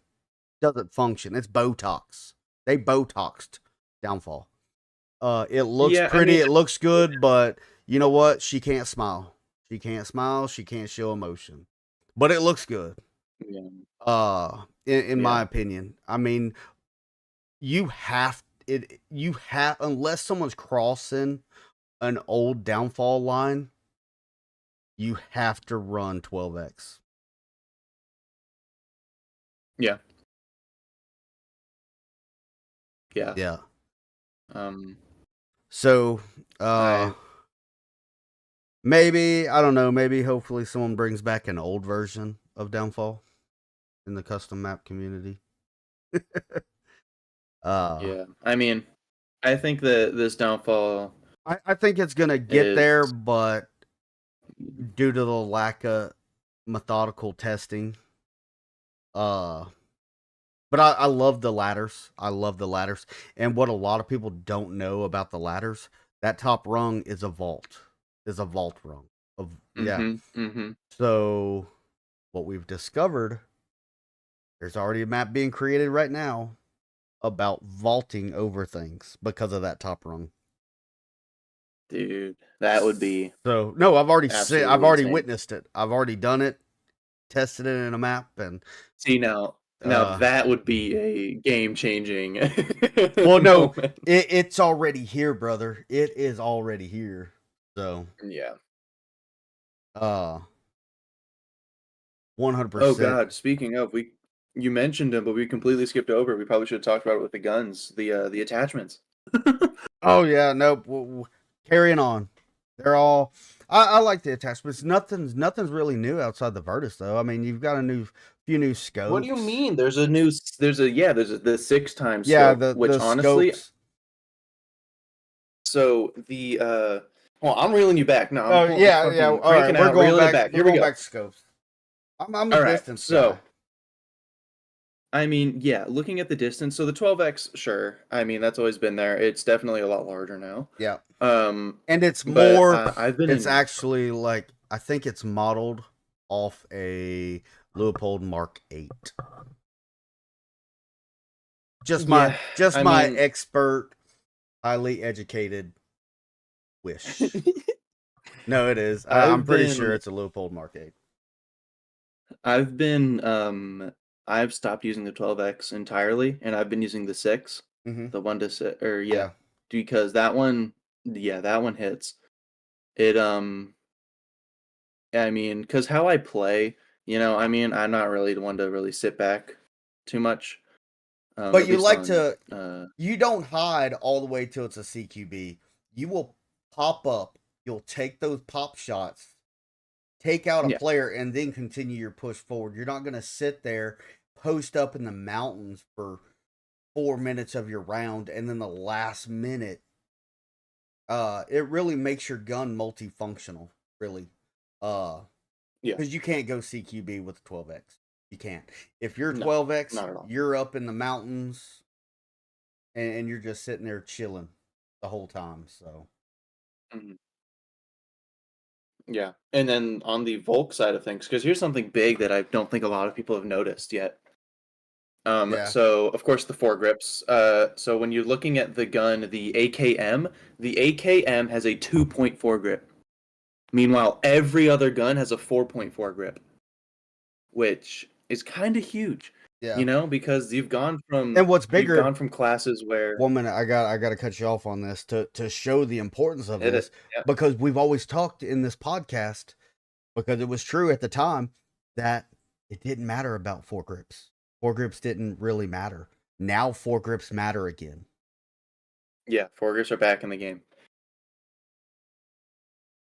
doesn't function. It's Botox. They Botoxed Downfall. It looks yeah. I pretty. mean, It looks good, but you know what? She can't smile. She can't smile. She can't show emotion, but it looks good. yeah, In my yeah, opinion, I mean, you have unless someone's crossing an old Downfall line, you have to run 12x. yeah, yeah. Yeah. Um, So, I maybe I don't know. Maybe hopefully someone brings back an old version of Downfall in the custom map community. uh, yeah. I mean, I think that this Downfall I think it's gonna get is there, but due to the lack of methodical testing, uh, but I love the ladders. I love the ladders, and what a lot of people don't know about the ladders, that top rung is a vault rung. Of yeah. mm-hmm, mm-hmm. So what we've discovered, there's already a map being created right now about vaulting over things because of that top rung. Dude, that would be So no, I've absolutely already insane. witnessed it. I've already done it, tested it in a map, and See now uh, that would be a game changing well, no, moment. it's already here, brother. It is already here. So Yeah. uh, 100. Oh percent God, speaking of, you mentioned them, but we completely skipped over. We probably should have talked about it with the guns, the attachments. Oh yeah, nope. Carrying on. They're all. I like the attachments. Nothing's really new outside the Virtus though. I mean, you've got few new What do you scopes. mean? There's the 6 times Yeah, scope, the which the honestly, scopes. so well, I'm reeling you back. No, I'm Oh yeah, yeah. fucking All right, cranking out, reeling it back. We're Here we going go. back to scopes. I'm a All right, distance so guy. I mean, yeah, looking at the distance, so the 12x, sure. I mean, that's always been there. It's definitely a lot larger now. Yeah, Um, and it's but more. I've been It's in. actually like I think it's modeled off a Leopold Mark 8. Yeah, Just I my mean, expert, highly educated wish. No, it is. I'm I've pretty sure been, it's a Leopold Mark 8. I've been, I've stopped using the 12x entirely, and I've been using the 6, Mm-hmm. the 1 to 6, or yeah, Yeah. because that one, yeah, that one hits. It, I mean, because how I play, I mean, I'm not really the one to really sit back too much, But at you least like on, to, you don't hide all the way till it's a CQB. You will pop up, you'll take those pop shots, take out a yeah, player, and then continue your push forward. You're not going to sit there, post up in the mountains for 4 minutes of your round, and then the last minute, it really makes your gun multifunctional, really. Uh, yeah, because you can't go CQB with 12x. You can't. If you're no, 12x, not at all. you're up in the mountains and you're just sitting there chilling the whole time. So Mhm. Yeah. And then on the Volk side of things, because here's something big that I don't think a lot of people have noticed yet. Yeah. So of course the foregrips. So when you're looking at the gun, the AKM has a 2.4 grip. Meanwhile, every other gun has a 4.4 grip, which is kind of huge. Yeah. Because you've gone And what's bigger, from classes where 1 minute, I got to cut you off on this to show the importance of it is, this, yeah, because we've always talked in this podcast, because it was true at the time, that it didn't matter about foregrips. Foregrips didn't really matter. Now foregrips matter again. yeah, foregrips are back in the game.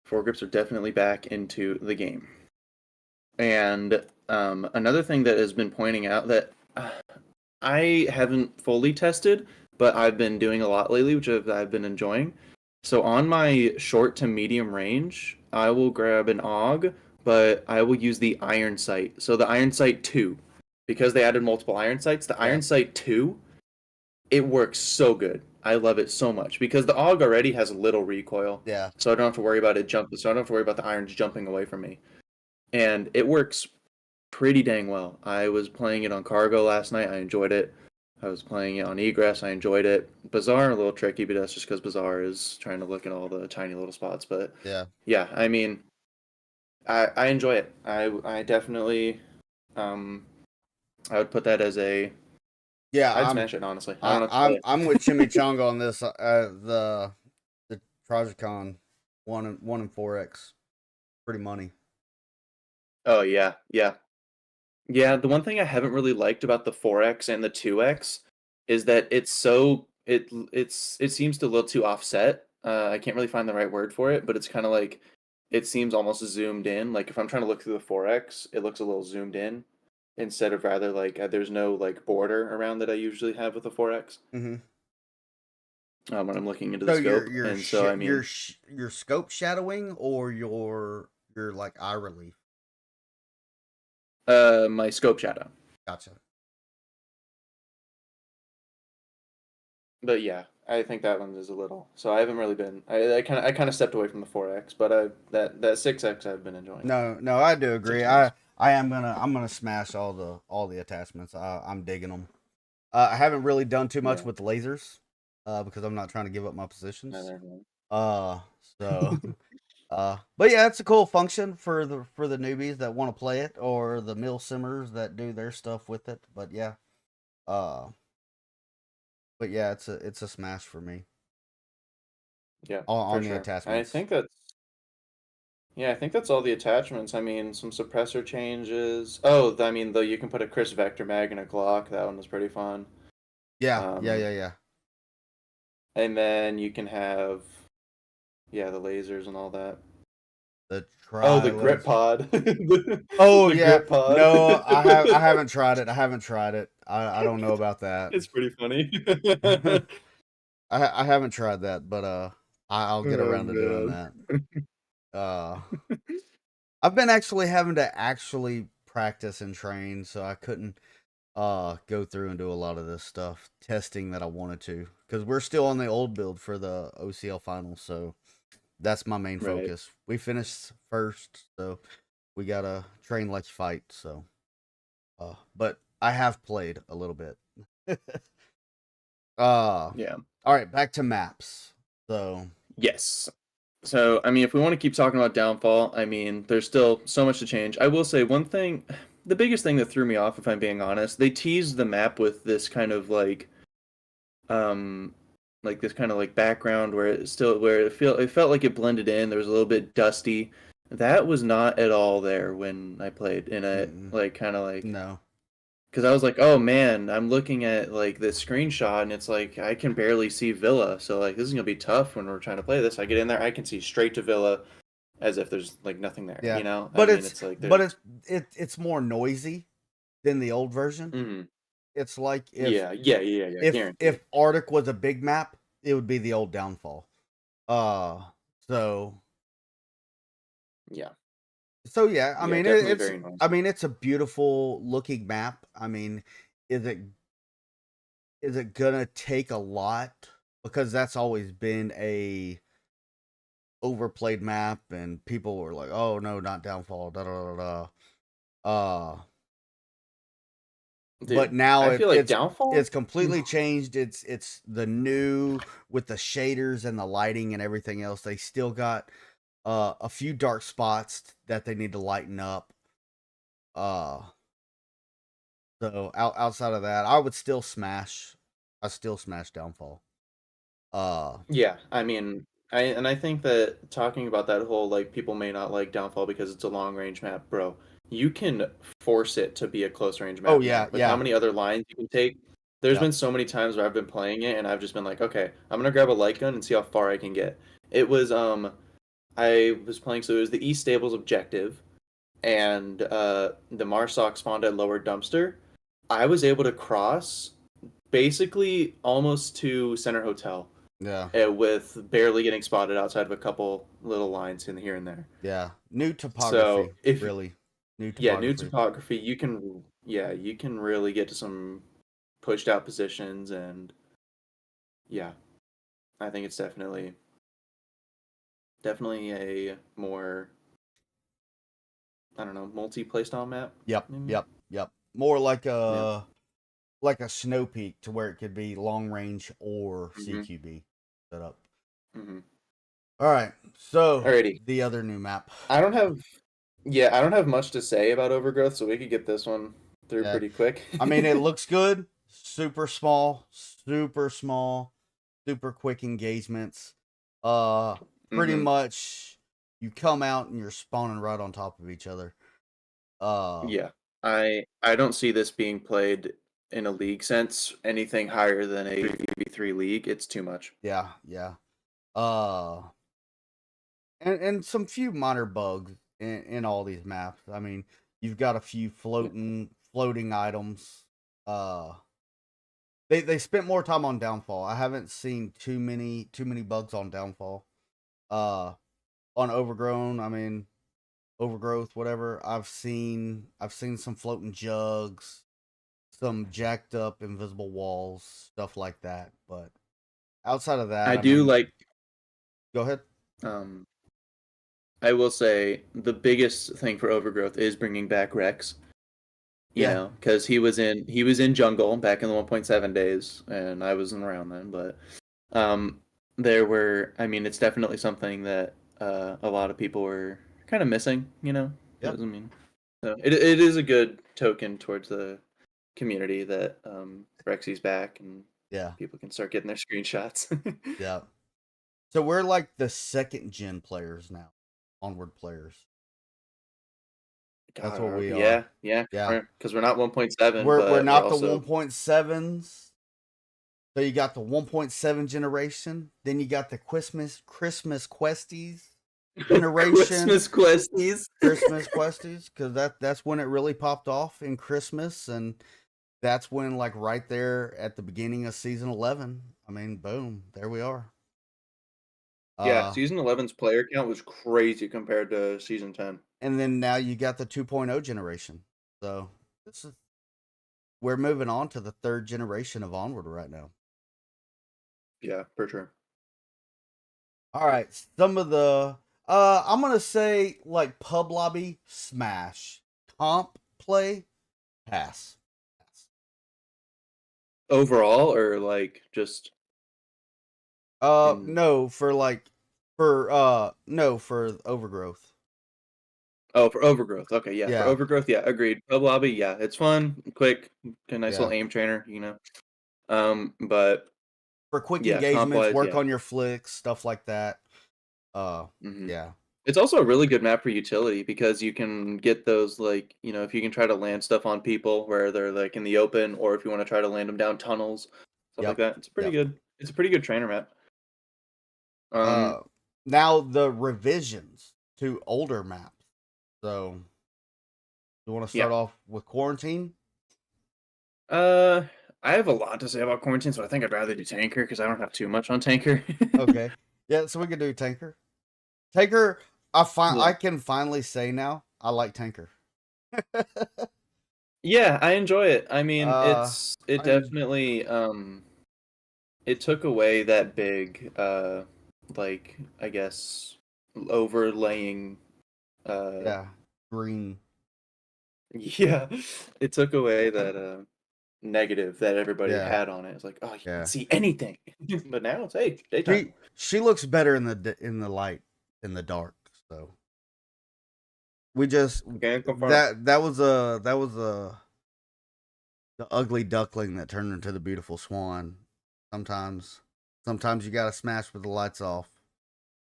Foregrips are definitely back into the game. And another thing that has been pointing out that I haven't fully tested, but I've been doing a lot lately, which I've been enjoying. So on my short to medium range, I will grab an AUG, but I will use the iron sight. So the iron sight 2, because they added multiple iron sights, the iron sight 2, it works so good. I love it so much because the AUG already has little recoil. Yeah. So I don't have to worry about it jumping. So I don't have to worry about the irons jumping away from me. And it works pretty dang well. I was playing it on cargo last night. I enjoyed it. I was playing it on egress. I enjoyed it. Bazaar, a little tricky, but that's just because Bazaar is trying to look at all the tiny little spots. But yeah, I mean, I enjoy it. I definitely, I would put that as a. Yeah, I'd smash it, honestly. I don't know. I'm with Chimichanga on this. The Trajicon 1 and 4X, pretty money. Oh yeah, yeah. Yeah, the one thing I haven't really liked about the 4X and the 2X is that it seems to look too offset. I can't really find the right word for it, but it's kind of like it seems almost zoomed in. Like if I'm trying to look through the 4X, it looks a little zoomed in instead of rather like there's no like border around that I usually have with the 4X. Mm-hmm. When I'm looking into So the scope, and so I mean, your scope shadowing or your like eye relief. my scope shadow. Gotcha. But yeah, I think that one is a little. So I haven't really been. I kind of stepped away from the 4X, but that 6X I've been enjoying. No, I do agree. 6X. I'm gonna smash all the attachments. I'm digging them. I haven't really done too much Yeah. with lasers, because I'm not trying to give up my positions. Neither one. So but yeah, it's a cool function for the newbies that want to play it, or the mill simmers that do their stuff with it. But yeah, it's a smash for me. Yeah, On for the sure. attachments. I think that's all the attachments. I mean, some suppressor changes. Oh, I mean, though you can put a Chris Vector mag in a Glock. That one was pretty fun. Yeah. And then you can have, the lasers and all that. The the grip pod. Oh The yeah. grip pod. No, I haven't tried it. I don't know about that. It's pretty funny. I haven't tried that, but I'll get around to doing man. that. I've been actually having to practice and train, so I couldn't go through and do a lot of this stuff testing that I wanted to, because we're still on the old build for the OCL finals, so that's my main Right. focus. We finished first, so we gotta train like you fight. So, but I have played a little bit. Yeah. All right, back to maps. So Yes. So, I mean, if we want to keep talking about Downfall, I mean, there's still so much to change. I will say one thing, the biggest thing that threw me off, if I'm being honest, they teased the map with this kind of like this kind of like background where it felt like it blended in. There was a little bit dusty. That was not at all there when I played in it. Like kind of like no, because I was like, oh man, I'm looking at like this screenshot and it's like I can barely see Villa. So like this is gonna be tough when we're trying to play this. I get in there, I can see straight to Villa, as if there's like nothing there. Yeah. You know, but I mean, it's like it's more noisy than the old version. mm-hmm. It's like yeah. If Arctic was a big map, it would be the old Downfall. So yeah. So yeah, I mean very nice. it's a beautiful looking map. I mean, is it gonna take a lot? Because that's always been a overplayed map, and people were like, "Oh no, not Downfall." Da da da da. But Dude, now I feel like Downfall. it's completely changed. It's the new with the shaders and the lighting and everything else. They still got a few dark spots that they need to lighten up. So outside of that, I would still smash. I still smash Downfall. Yeah, I mean, I think that talking about that whole like people may not like Downfall because it's a long range map, bro. You can force it to be a close range Oh map yeah, now. With how yeah, many other lines you can take, there's yep, been so many times where I've been playing it and I've just been like, okay, I'm gonna grab a light gun and see how far I can get. It was I was playing, so it was the East Stables objective, and the Marsoc spawned at Lower Dumpster. I was able to cross basically almost to Center Hotel yeah, with barely getting spotted outside of a couple little lines in here and there. yeah. New So topography, if really. New yeah, new topography. topography, you can really get to some pushed out positions, and yeah, I think it's definitely a more, I don't know, multi playstyle map. Yep, Maybe. yep, yep. More Yeah. like a snow peak to where it could be long range or Mm-hmm. CQB set up. Mm-hmm. All right, so Alrighty. the other new map. I don't have Yeah, I don't have much to say about Overgrowth, so we could get this one through Yeah, pretty quick. I mean it looks good. Super small, super quick engagements. Pretty Mm-hmm. much you come out and you're spawning right on top of each other. Yeah. I don't see this being played in a league sense anything higher than a 3v3 league. It's too much. Yeah, yeah. Uh, and some few minor bugs in all these maps. I mean, you've got a few floating items. Uh, they spent more time on Downfall. I haven't seen too many bugs on Downfall. On Overgrown, I mean Overgrowth, whatever. I've seen some floating jugs, some jacked up invisible walls, stuff like that. But outside of that, I I do mean, like go ahead. um I will say the biggest thing for Overgrowth is bringing back Rex. You Yeah, know, because he was in Jungle back in the 1.7 days, and I wasn't around then, but um, I mean, it's definitely something that a lot of people were kind of missing. You know, yep, because I mean, so it is a good token towards the community that Rexy's back and yeah, people can start getting their screenshots. yeah. So we're like the second gen players now, Onward players. That's God, what we are. yeah, yeah, Yeah, because we're not 1.7, we're but we're not the also 1.7s. So you got the 1.7 generation, then you got the Christmas questies generation. Christmas questies. Christmas questies, because that's when it really popped off in Christmas, and that's when like right there at the beginning of season 11. I mean, boom, there we are. Yeah, Uh, season 11's player count was crazy compared to season 10. and then now you got the 2.0 generation. So this is we're moving on to the third generation of Onward right now. Yeah, for sure. All right, some of the I'm gonna say like pub lobby smash, comp play pass. Overall, or like just in. No, for like no, for Overgrowth. Oh, for Overgrowth. Okay, yeah, for Yeah, Overgrowth, yeah, agreed. Pub lobby, yeah, it's fun, quick, a nice yeah. little aim trainer, you know. But For quick yeah, comp engagements, wise, work yeah. on your flicks, stuff like that. hmm Yeah. It's also a really good map for utility because you can get those, like, you know, if you can try to land stuff on people where they're like in the open, or if you want to try to land them down tunnels, stuff like Yep. that. It's pretty Yep. good. It's a pretty good trainer map. Um, Uh Now the revisions to older maps. So you want to yeah. start off with quarantine? Uh, I have a lot to say about quarantine, so I think I'd rather do tanker because I don't have too much on tanker. Okay. Yeah, so we can do Tanker. Tanker, Yeah. I can finally say now I like Tanker. Yeah, I enjoy it. I mean, uh it I'm definitely it took away that big like, I guess, overlaying. Yeah, green. Yeah, it took away that negative that everybody Yeah, had on it. It's like, oh, you can't yeah. see anything. But now it's hey, daytime. She looks better in the light in the dark. So we just Can't confirm. that was a the ugly duckling that turned into the beautiful swan. Sometimes you gotta smash with the lights off.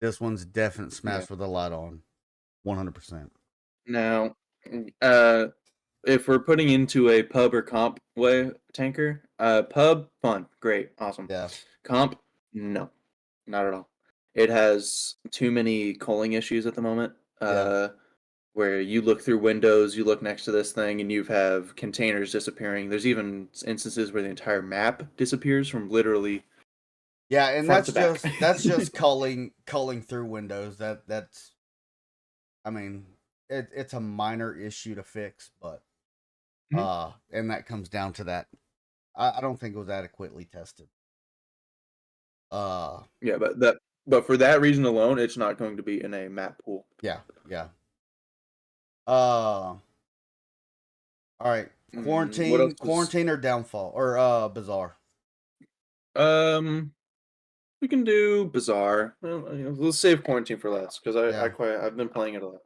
This one's definite Yeah. smash with the light on. 100%. Now, if we're putting into a pub or comp way tanker, pub fun, great, awesome. Yeah. Comp, no, not at all. It has too many culling issues at the moment. Yeah. Where you look through windows, you look next to this thing, and you have containers disappearing. There's even instances where the entire map disappears from literally Yeah, and front to back. that's just culling through windows. That's I mean, it's a minor issue to fix, but Mhm. and that comes down to that. I don't think it was adequately tested. Uh Yeah, but for that reason alone, it's not going to be in a map pool. yeah, yeah. All right. What else was Quarantine or downfall or bizarre. um we can do Bizarre. Well, let's save Quarantine for last because Yeah. I've been playing it a lot.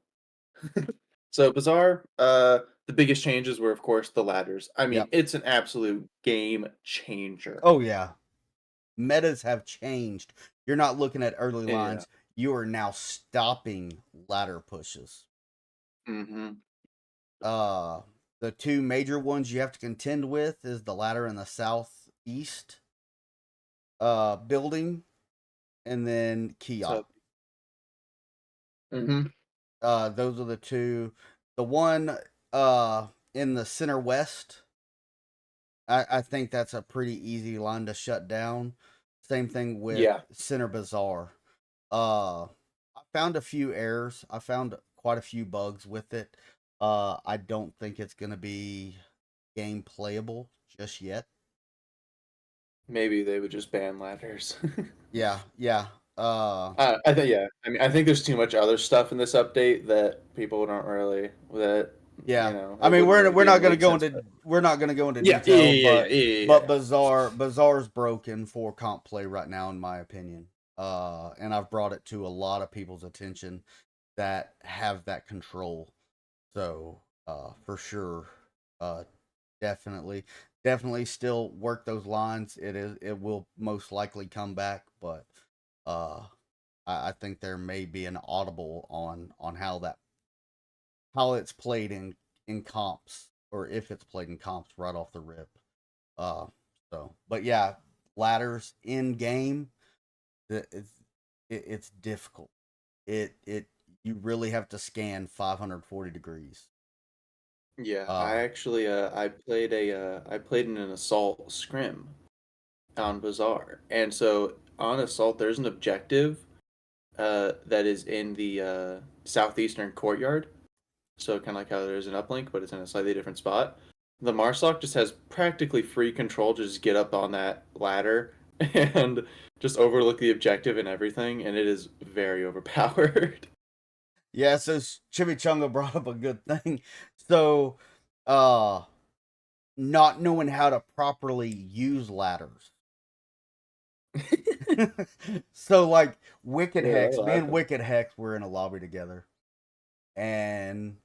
So Bizarre, the biggest changes were of course the ladders. I mean, Yep. it's an absolute game changer. Oh yeah. Metas have changed. You're not looking at early Yeah. lines. You are now stopping ladder pushes. Mm-hmm. Uh, the two major ones you have to contend with is the ladder in the southeast building, and then So kiosk. mm-hmm. Those are the two. The one uh in the center west, I think that's a pretty easy line to shut down. Same thing with Yeah. center bazaar. I found a few errors. I found quite a few bugs with it. I don't think it's gonna be game playable just yet. Maybe they would just ban ladders. Yeah, yeah. I think yeah. I mean, I think there's too much other stuff in this update that people don't really that Yeah. I it mean, wouldn't really we're be able not to gonna make go sense. into we're not gonna go into Yeah, yeah, detail, yeah, yeah, yeah, but yeah. Bazaar's broken for comp play right now, in my opinion. And I've brought it to a lot of people's attention that have that control. So, for sure, uh, definitely, definitely still work those lines. It will most likely come back, but uh, I think there may be an audible on how it's played in comps, or if it's played in comps right off the rip. Uh, but yeah, ladders in game, it's difficult. It you really have to scan 540 degrees. Yeah, I Uh, actually I played in an assault scrim on Bazaar. And so on assault there's an objective that is in the southeastern courtyard. So kind of like how there's an uplink, but it's in a slightly different spot. The Marsoc just has practically free control to just get up on that ladder and just overlook the objective and everything, and it is very overpowered. yeah, so Chimichanga brought up a good thing. So, uh, not knowing how to properly use ladders. So, like, Wicked Yeah, Hex, that'll me and happen. Wicked Hex were in a lobby together, and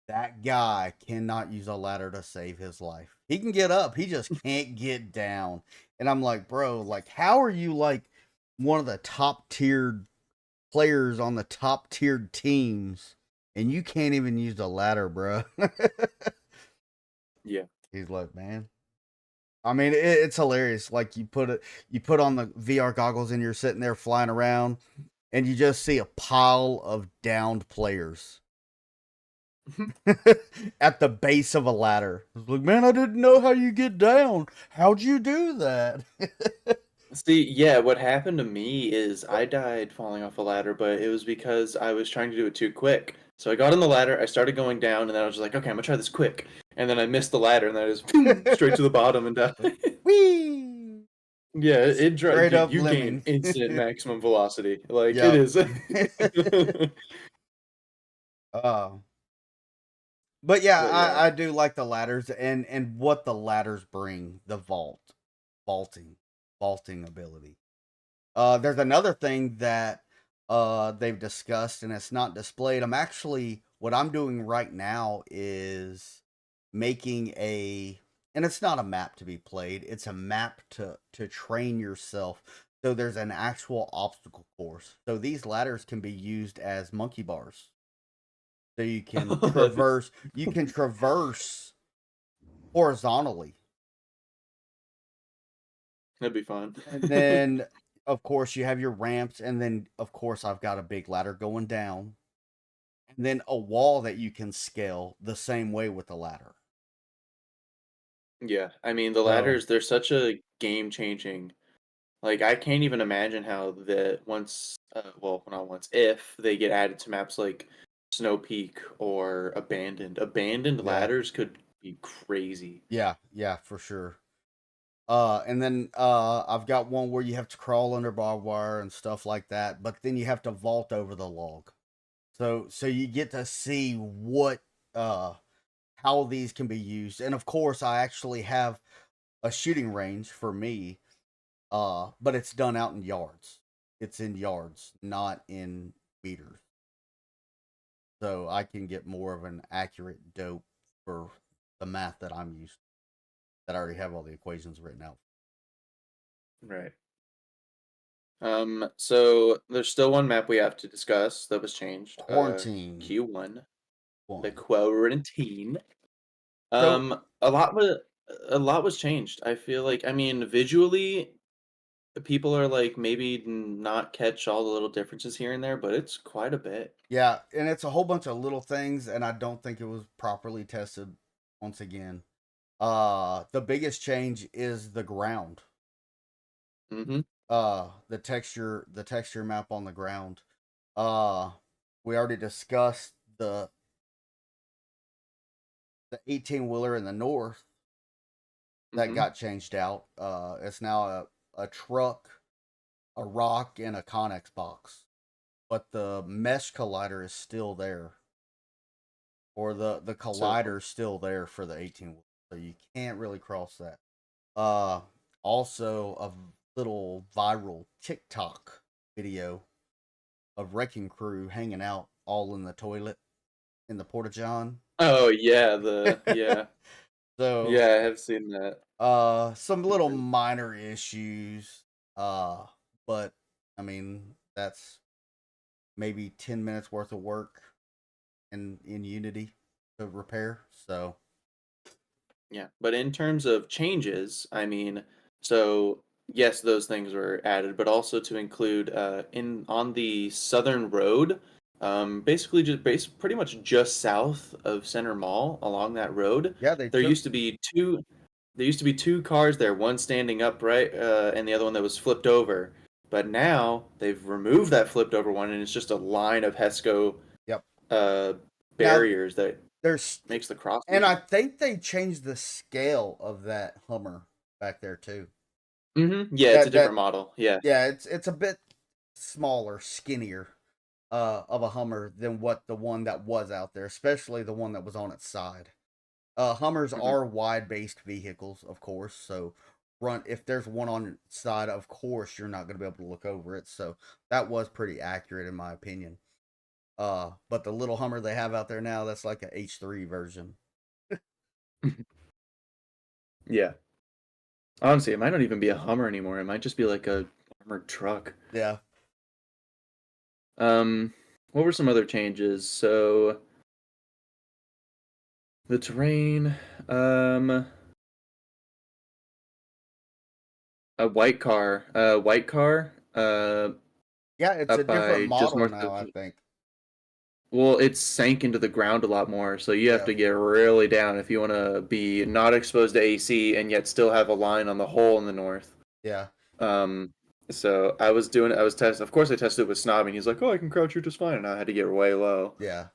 that guy cannot use a ladder to save his life. He can get up, he just can't get down. And I'm like, bro, like, how are you like one of the top tiered players on the top tiered teams, and you can't even use a ladder, bro? Yeah. He's like, man. I mean, it's hilarious. Like you put on the VR goggles, and you're sitting there flying around, and you just see a pile of downed players at the base of a ladder. It's like, man, I didn't know how you get down. How'd you do that? See, yeah, what happened to me is I died falling off a ladder, but it was because I was trying to do it too quick. So I got on the ladder, I started going down, and then I was just like, okay, I'm gonna try this quick. And then I missed the ladder, and then I just straight to the bottom and died. Whee! Yeah, it drives Straight you. up You gain lemming. instant maximum velocity. Like it Yep. is. uh, but yeah, But yeah. I do like the ladders and what the ladders bring, the vaulting, vaulting ability. There's another thing that they've discussed and it's not displayed. What I'm doing right now is making and it's not a map to be played. It's a map to train yourself. So there's an actual obstacle course. So these ladders can be used as monkey bars. So you can traverse horizontally. That'd be fun. And then of course you have your ramps and then of course I've got a big ladder going down. And then a wall that you can scale the same way with the ladder. Yeah, I mean the So, ladders, they're such a game changing. Like I can't even imagine how that once, well, not once, if they get added to maps like Snow Peak or Abandoned. Abandoned yeah. ladders could be crazy. Yeah, yeah, for sure. And then I've got one where you have to crawl under barbed wire and stuff like that, but then you have to vault over the log. So you get to see what uh how these can be used. And of course, I actually have a shooting range for me, but it's done out in yards. It's in yards, not in meters. So I can get more of an accurate dope for the math that I'm used to, that I already have all the equations written out. Right. So there's still one map we have to discuss that was changed. Quarantine Q1, the one. quarantine. So A lot was changed. I feel like, I mean, visually, people are like maybe not catch all the little differences here and there, but it's quite a bit. yeah, and it's a whole bunch of little things, and I don't think it was properly tested once again. The biggest change is the ground. Mm-hmm. The texture map on the ground. Uh we already discussed the 18 wheeler in the north that Mm-hmm. got changed out. It's now a truck, a rock, and a Connex box. But the mesh collider is still there. Or the So collider is still there for the 18 wheeler. So you can't really cross that. Uh Also a little viral TikTok video of Wrecking Crew hanging out all in the toilet in the porta john. oh yeah, the yeah. So Yeah, I have seen that. some little minor issues. Uh but I mean that's maybe 10 minutes worth of work in Unity to repair. So Yeah, but in terms of changes, I mean, so yes, those things were added, but also to include in on the southern road, basically pretty much just south of Center Mall along that road, yeah, they there took used to be two cars there, one standing upright, and the other one that was flipped over. But now they've removed that flipped over one, and it's just a line of Hesco yep. uh, Now barriers that there's makes the cross and I easier. think they changed the scale of that Hummer back there too. Yeah, it's a That different model. Yeah. yeah, it's a bit smaller, skinnier of a Hummer than what the one that was out there, especially the one that was on its side. Hummers Mhm. are wide based vehicles, of course, so front if there's one on its side, of course you're not going to be able to look over it. So that was pretty accurate in my opinion. But the little Hummer they have out there now, that's like a H3 version. Yeah. Honestly, it might not even be a Hummer anymore. It might just be like a armored truck. Yeah. Um, what were some other changes? So the terrain, um, white car, Yeah, it's a up different by just model north now, of. I think. Well, it's sank into the ground a lot more, so you have Yeah. to get really down if you want to be not exposed to AC and yet still have a line on the hole in the north. Yeah. Um, so I was testing. Of course, I tested it with Snobby, and he's like, "Oh, I can crouch here just fine," and I had to get way low. Yeah.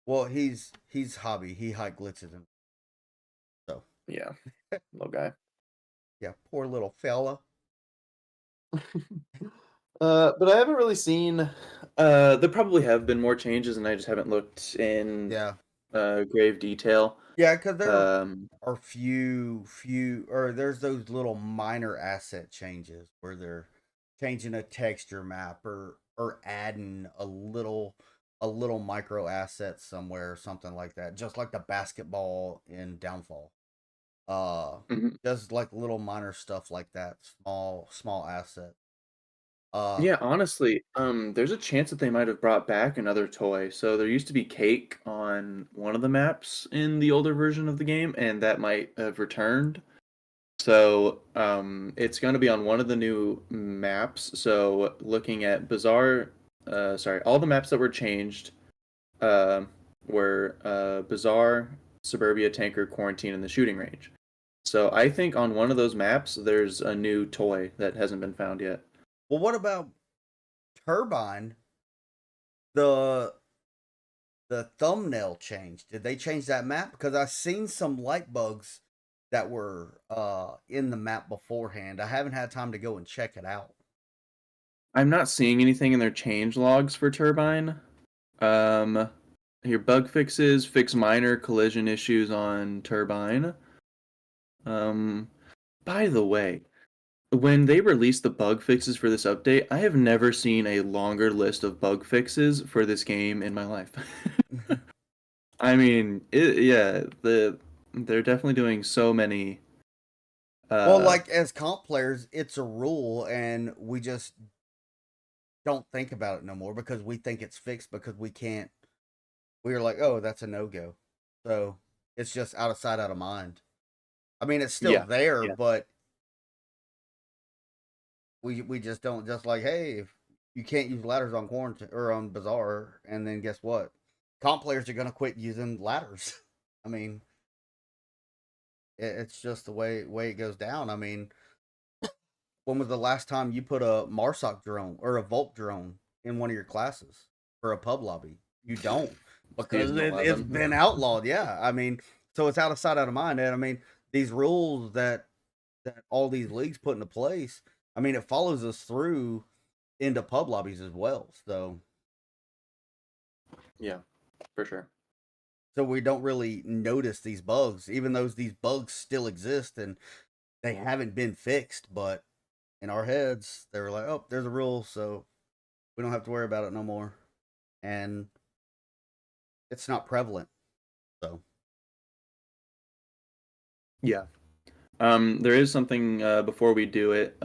Well, he's hobby. He high glitches him. So Yeah, little guy. Yeah, poor little fella. But I haven't really seen. There probably have been more changes, and I just haven't looked in Yeah. grave detail. Yeah, because there Um, are or there's those little minor asset changes where they're changing a texture map or adding a little micro asset somewhere or something like that. Just like the basketball in Downfall. mhm. Just like little minor stuff like that, small asset. Yeah, honestly, there's a chance that they might have brought back another toy. So there used to be cake on one of the maps in the older version of the game, and that might have returned. So it's going to be on one of the new maps. So looking at all the maps that were changed uh, were Bazaar, Suburbia, Tanker, Quarantine, and the Shooting Range. So I think on one of those maps, there's a new toy that hasn't been found yet. Well, what about Turbine? The the thumbnail changed. Did they change that map? Because I've seen some light bugs that were in the map beforehand. I haven't had time to go and check it out. I'm not seeing anything in their change logs for Turbine. Um, Here, bug fixes, fix minor collision issues on Turbine. Um, by the way, when they released the bug fixes for this update, I have never seen a longer list of bug fixes for this game in my life. I mean, yeah, they're definitely doing so many. Well, Uh, like as comp players, it's a rule, and we just don't think about it no more because we think it's fixed because we can't. We are like, oh, that's a no go. So it's just out of sight, out of mind. I mean, it's still yeah, there, yeah, but we just don't just like, hey, if you can't use ladders on quarantine or on Bazaar, and then guess what? Comp players are gonna quit using ladders. I mean, it's just the way it goes down. I mean, when was the last time you put a Marsoc drone or a Volt drone in one of your classes for a pub lobby? You don't because season it's 11. been outlawed. Yeah, I mean, so it's out of sight, out of mind. And I mean, these rules that all these leagues put into place. I mean, it follows us through into pub lobbies as well. Yeah, for sure. So we don't really notice these bugs, even though these bugs still exist and they haven't been fixed. But in our heads, they were like, "Oh, there's a rule, so we don't have to worry about it no more," and it's not prevalent. So Yeah. There is something before we do it,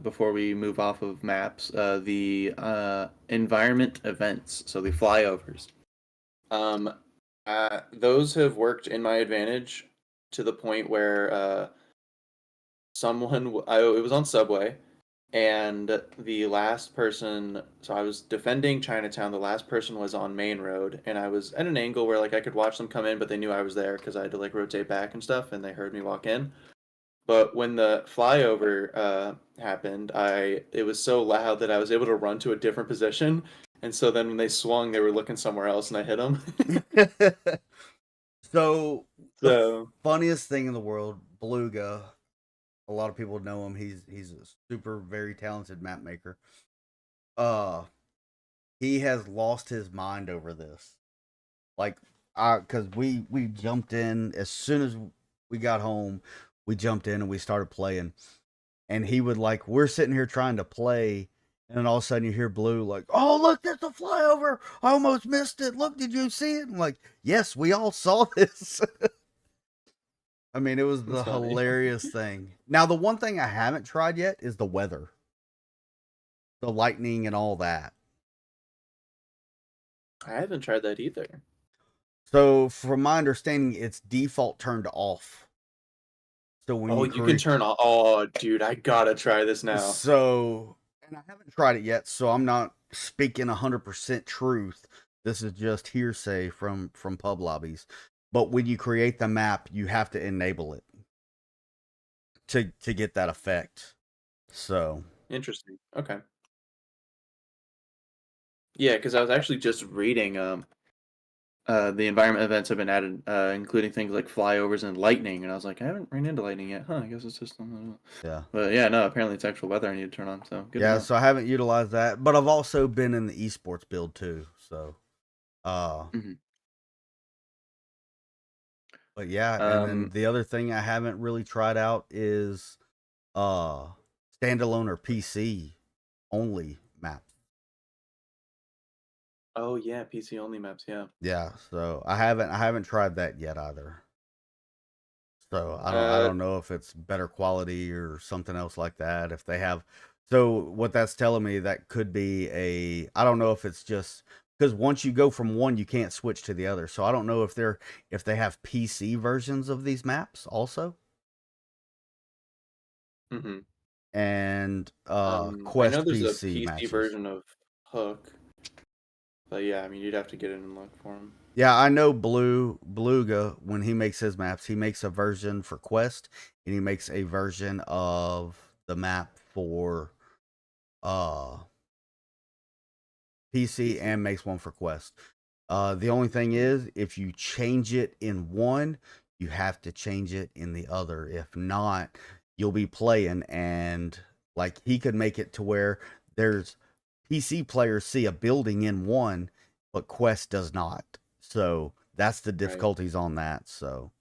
before we move off of maps, the environment events, so the flyovers. Um, those have worked in my advantage to the point where it was on Subway, and the last person, so I was defending Chinatown. The last person was on Main Road, and I was at an angle where like I could watch them come in, but they knew I was there because I had to like rotate back and stuff, and they heard me walk in. But when the flyover happened, it was so loud that I was able to run to a different position. And so then when they swung, they were looking somewhere else, and I hit them. so the So funniest thing in the world, Beluga. A lot of people know him. He's a super very talented map maker. Uh, he has lost his mind over this. Like, because we jumped in as soon as we got home. We jumped in and we started playing, and he would like we're sitting here trying to play, and then all of a sudden you hear Blue like, "Oh look, there's a flyover! I almost missed it. Look, did you see it?" I'm like, "Yes, we all saw this." I mean, it was it's the funny. hilarious thing. Now, the one thing I haven't tried yet is the weather, the lightning, and all that. I haven't tried that either. So, from my understanding, it's default turned off. So when Oh, you you can create, turn on. Oh, dude, I gotta try this now. and I haven't tried it yet, so I'm not speaking 100% truth. This is just hearsay from pub lobbies. But when you create the map, you have to enable it to get that effect. So Interesting. Okay. Yeah, because I was actually just reading. the environment events have been added, including things like flyovers and lightning. And I was like, I haven't ran into lightning yet. Huh? I guess it's just. Yeah. But yeah, no. Apparently, it's actual weather I need to turn on. So good to Yeah, know. so I haven't utilized that, but I've also been in the esports build too. So, Mhm. but yeah, and then Um. the other thing I haven't really tried out is uh standalone or PC only maps. Oh yeah, PC only maps. Yeah. Yeah, so I haven't tried that yet either. So I Uh. don't know if it's better quality or something else like that. If they have, so what that's telling me that could be a, I don't know if it's just because once you go from one, you can't switch to the other. So I don't know if they have PC versions of these maps also, hmm and I know Quest there's a PC PC matches. version of Hook, but yeah, I mean you'd have to get in and look for them. Yeah, I know Beluga when he makes his maps, he makes a version for Quest and he makes a version of the map for uh PC PC. and makes one for Quest. The only thing is, if you change it in one, you have to change it in the other. If not, you'll be playing and like he could make it to where there's PC players see a building in one, but Quest does not. So that's the Right. difficulties on that. So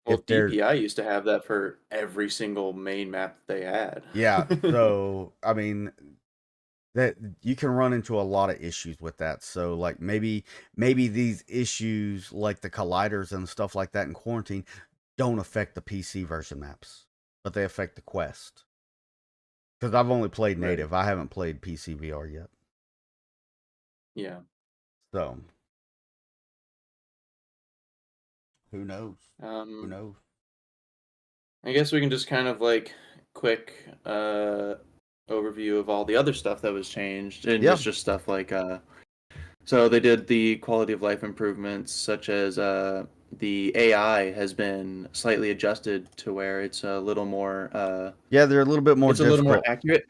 Well, if they're DPI used to have that for every single main map that they had. yeah, so I mean that you can run into a lot of issues with that. So like maybe these issues like the colliders and stuff like that in quarantine don't affect the PC version maps, but they affect the Quest. Because I've only played Right. native. I haven't played PC VR yet. Yeah. So who knows? Who Um, knows? I guess we can just kind of like quick overview of all the other stuff that was changed, and Yeah. just stuff like so they did the quality of life improvements, such as the AI has been slightly adjusted to where it's a little more Yeah, they're a little bit more it's a little more difficult. accurate.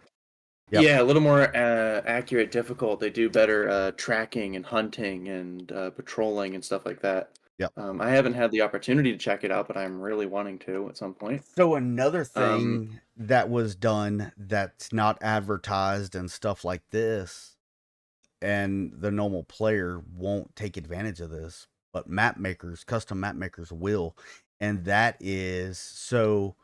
Yep. Yeah, a little more accurate, difficult. They do better tracking and hunting and patrolling and stuff like that. Yep. I haven't had the opportunity to check it out, but I'm really wanting to at some point. So another Um, thing that was done that's not advertised and stuff like this, and the normal player won't take advantage of this, but map makers, custom map makers will. And that is so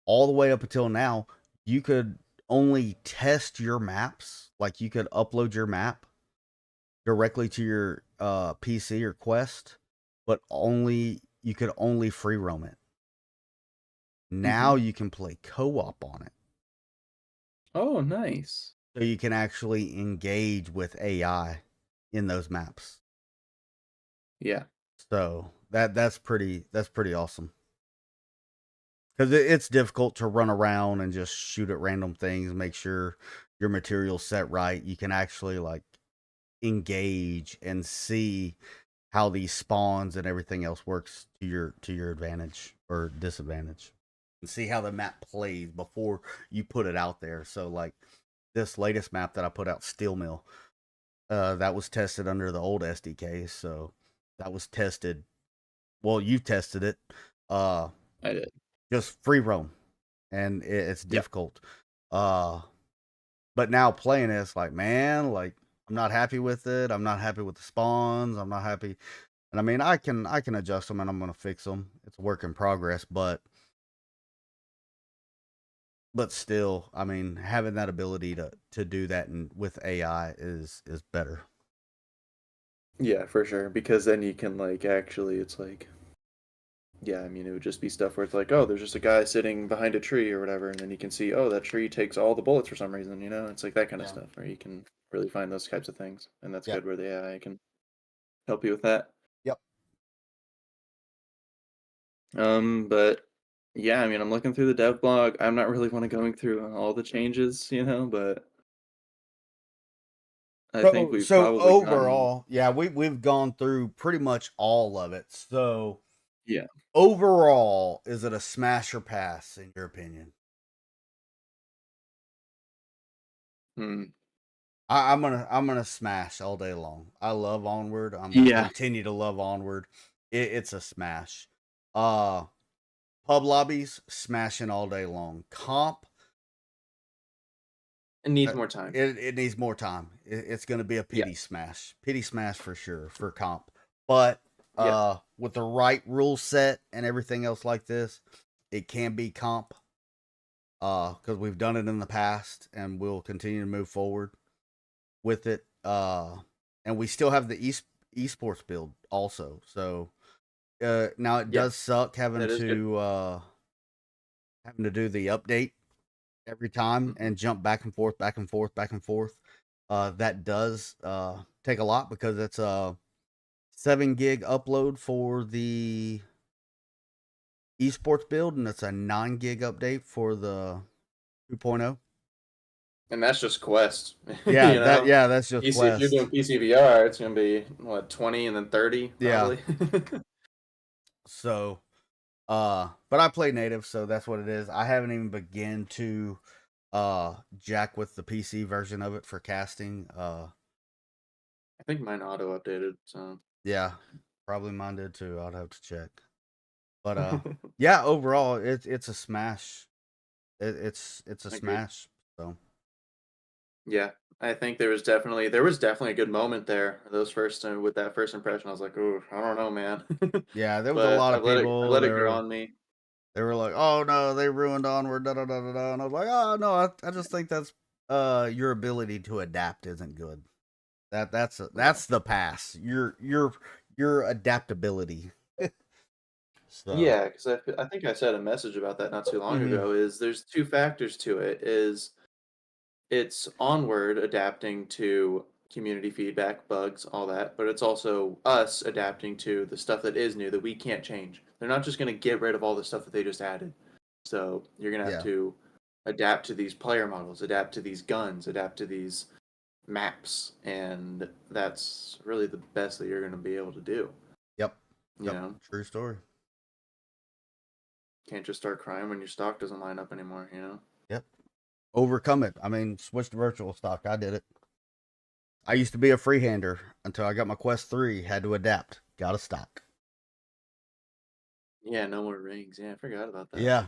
all the way up until now, you could only test your maps, like you could upload your map directly to your PC or Quest, but only you could only free roam it. Now mhm. you can play co-op on it. Oh, nice. So you can actually engage with AI in those maps. Yeah. So that's pretty awesome. Because it's difficult to run around and just shoot at random things, make sure your material's set right. You can actually like engage and see how these spawns and everything else works to your advantage or disadvantage, and see how the map plays before you put it out there. So like this latest map that I put out, Steel Mill, that was tested under the old SDK. So that was tested. Well, you tested it. Uh, I did. just free roam, and it's Yep. difficult. Uh, but now playing it, it's like, man, like I'm not happy with it. I'm not happy with the spawns. I'm not happy. And I mean, I can adjust them, and I'm gonna fix them. It's a work in progress, but still, I mean, having that ability to do that and with AI is better. Yeah, for sure. Because then you can like actually, it's like, yeah, I mean, it would just be stuff where it's like, oh, there's just a guy sitting behind a tree or whatever, and then you can see, oh, that tree takes all the bullets for some reason, you know? It's like that kind of Yeah. stuff where you can really find those types of things, and that's Yep. good where the AI can help you with that. Yep. But yeah, I mean, I'm looking through the dev blog. I'm not really want to going through all the changes, you know, but I think we've So probably gotten, overall, yeah, we've gone through pretty much all of it. So yeah. overall, is it a smash or pass in your opinion? Hmm. I'm gonna smash all day long. I love Onward. I'm Yeah. gonna continue to love Onward. It's a smash. Pub lobbies, smashing all day long. Comp, It needs more time. it needs more time. It's gonna be a Yeah. pity smash for sure for comp. But Yeah. with the right rule set and everything else like this, it can be comp. Because we've done it in the past, and we'll continue to move forward with it. And we still have the esports build also. So now it does suck having That is to do the update every time and jump back and forth, back and forth, back and forth. That does take a lot because it's a 7 gig upload for the esports build, and it's a 9 gig update for the 2.0. And that's just Quest. Yeah, you know? that's just PC, Quest. if you're doing PCVR, it's gonna be what 20 and then 30. Probably. Yeah. So, but I play native, so that's what it is. I haven't even begun to jack with the PC version of it for casting. I think mine auto updated. So Yeah, probably mine did too. I'd have to check. But yeah, overall, it's a smash. It's a Agreed. smash. So yeah, I think there was definitely a good moment there. Those first with that first impression, I was like, oh, I don't know, man. yeah, there was a But lot I of let people. it let it grow on me. They were like, "Oh no, they ruined Onward." Da da da da da. And I was like, "Oh no, I just think that's your ability to adapt isn't good. That's the pass. Your adaptability." So Yeah, because I think I said a message about that not too long Mhm. ago. Is there's two factors to it. Is it's Onward adapting to community feedback, bugs, all that, but it's also us adapting to the stuff that is new that we can't change. They're not just going to get rid of all the stuff that they just added. So you're going to have Yeah. to adapt to these player models, adapt to these guns, adapt to these maps, and that's really the best that you're going to be able to do. Yep. You know, True story. can't just start crying when your stock doesn't line up anymore. You know. Yep. Overcome it. I mean, switch to virtual stock. I did it. I used to be a freehander until I got my Quest 3. Had to adapt. Got a stock. Yeah, no more rings. Yeah, I forgot about that. Yeah.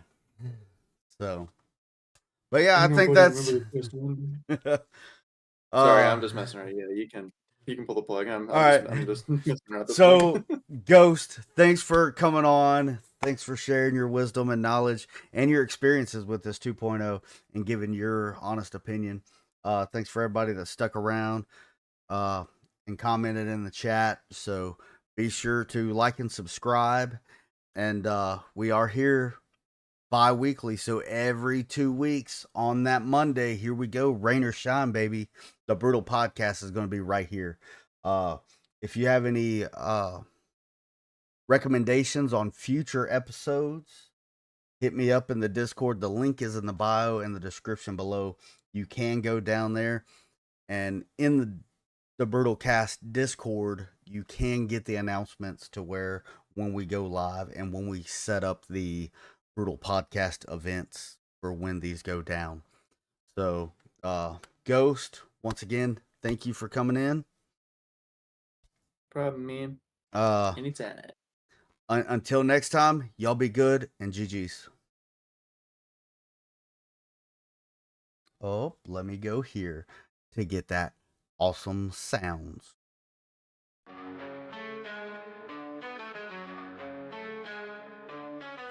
So, but yeah, I think Remember that's. the first one? Sorry, I'm just messing around. Yeah, you can pull the plug. I'm just messing around. At this So, point. Ghost, thanks for coming on. Thanks for sharing your wisdom and knowledge and your experiences with this 2.0 and giving your honest opinion. Thanks for everybody that stuck around and commented in the chat. So be sure to like and subscribe. And we are here bi-weekly. So every 2 weeks on that Monday, here we go. Rain or shine, baby. The Brutal Podcast is going to be right here. If you have any recommendations on future episodes, hit me up in the Discord. The link is in the bio and the description below. You can go down there, and in the Brutal Cast Discord, you can get the announcements to where when we go live and when we set up the Brutal Podcast events for when these go down. So, Ghost, once again, thank you for coming in. Problem, man. Anytime. Until next time, y'all be good and GG's. Oh, let me go here to get that awesome sounds.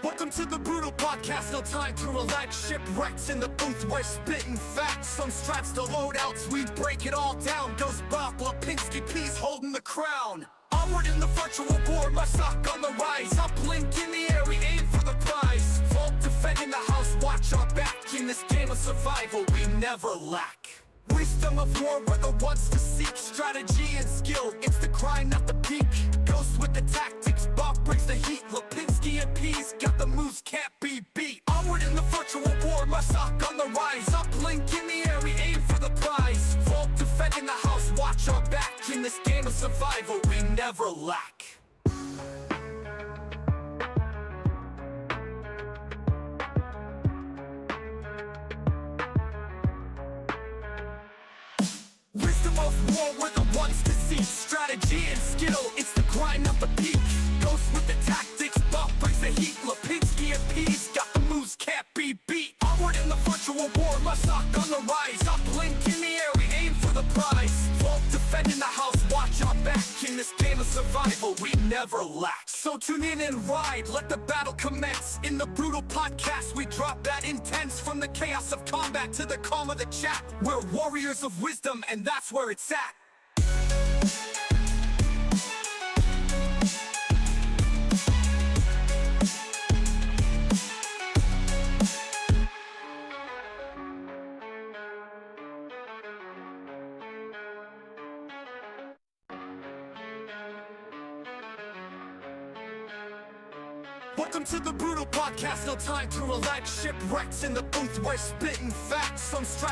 Welcome to the Brutal Podcast, no time to relax. Shipwrecks in the booth, we're spitting facts. Some straps to loadouts, we break it all down. Ghost Bob, Lipinski, P's holding the crown. Onward in the virtual war, my stock on the rise. Up blink in the air, we aim for the prize. Vault defending the house, watch our back. In this game of survival, we never lack. Wisdom of war, we're the ones to seek. Strategy and skill, it's the grind, not the peak. Ghost with the tactics, Bob brings the heat. Lipinski and P's got the moves, can't be beat. Onward in the virtual war, my stock on the rise. Up blink in the air, we aim for the prize. Vault defending the house, watch our back. In this game of survival, we never lack. Both war were the ones to see strategy and skill. It's the grind up the peak. Ghost with the tactics, Buck brings the heat. Lipinski and Peace got the moves, can't be beat. Onward in the virtual war, Musak on the rise. Uplink in the air, we aim for the prize. Vault defending the house, watch our back. In this game of survival, we never lack. So tune in and ride, let the battle commence. In the brutal podcast, we drop that intense. From the chaos of combat to the calm of the chat. We're warriors of wisdom, and that's where it's at. Welcome to the brutal podcast, no time to relax. Shipwrecks in the booth, we're spitting facts. Some straps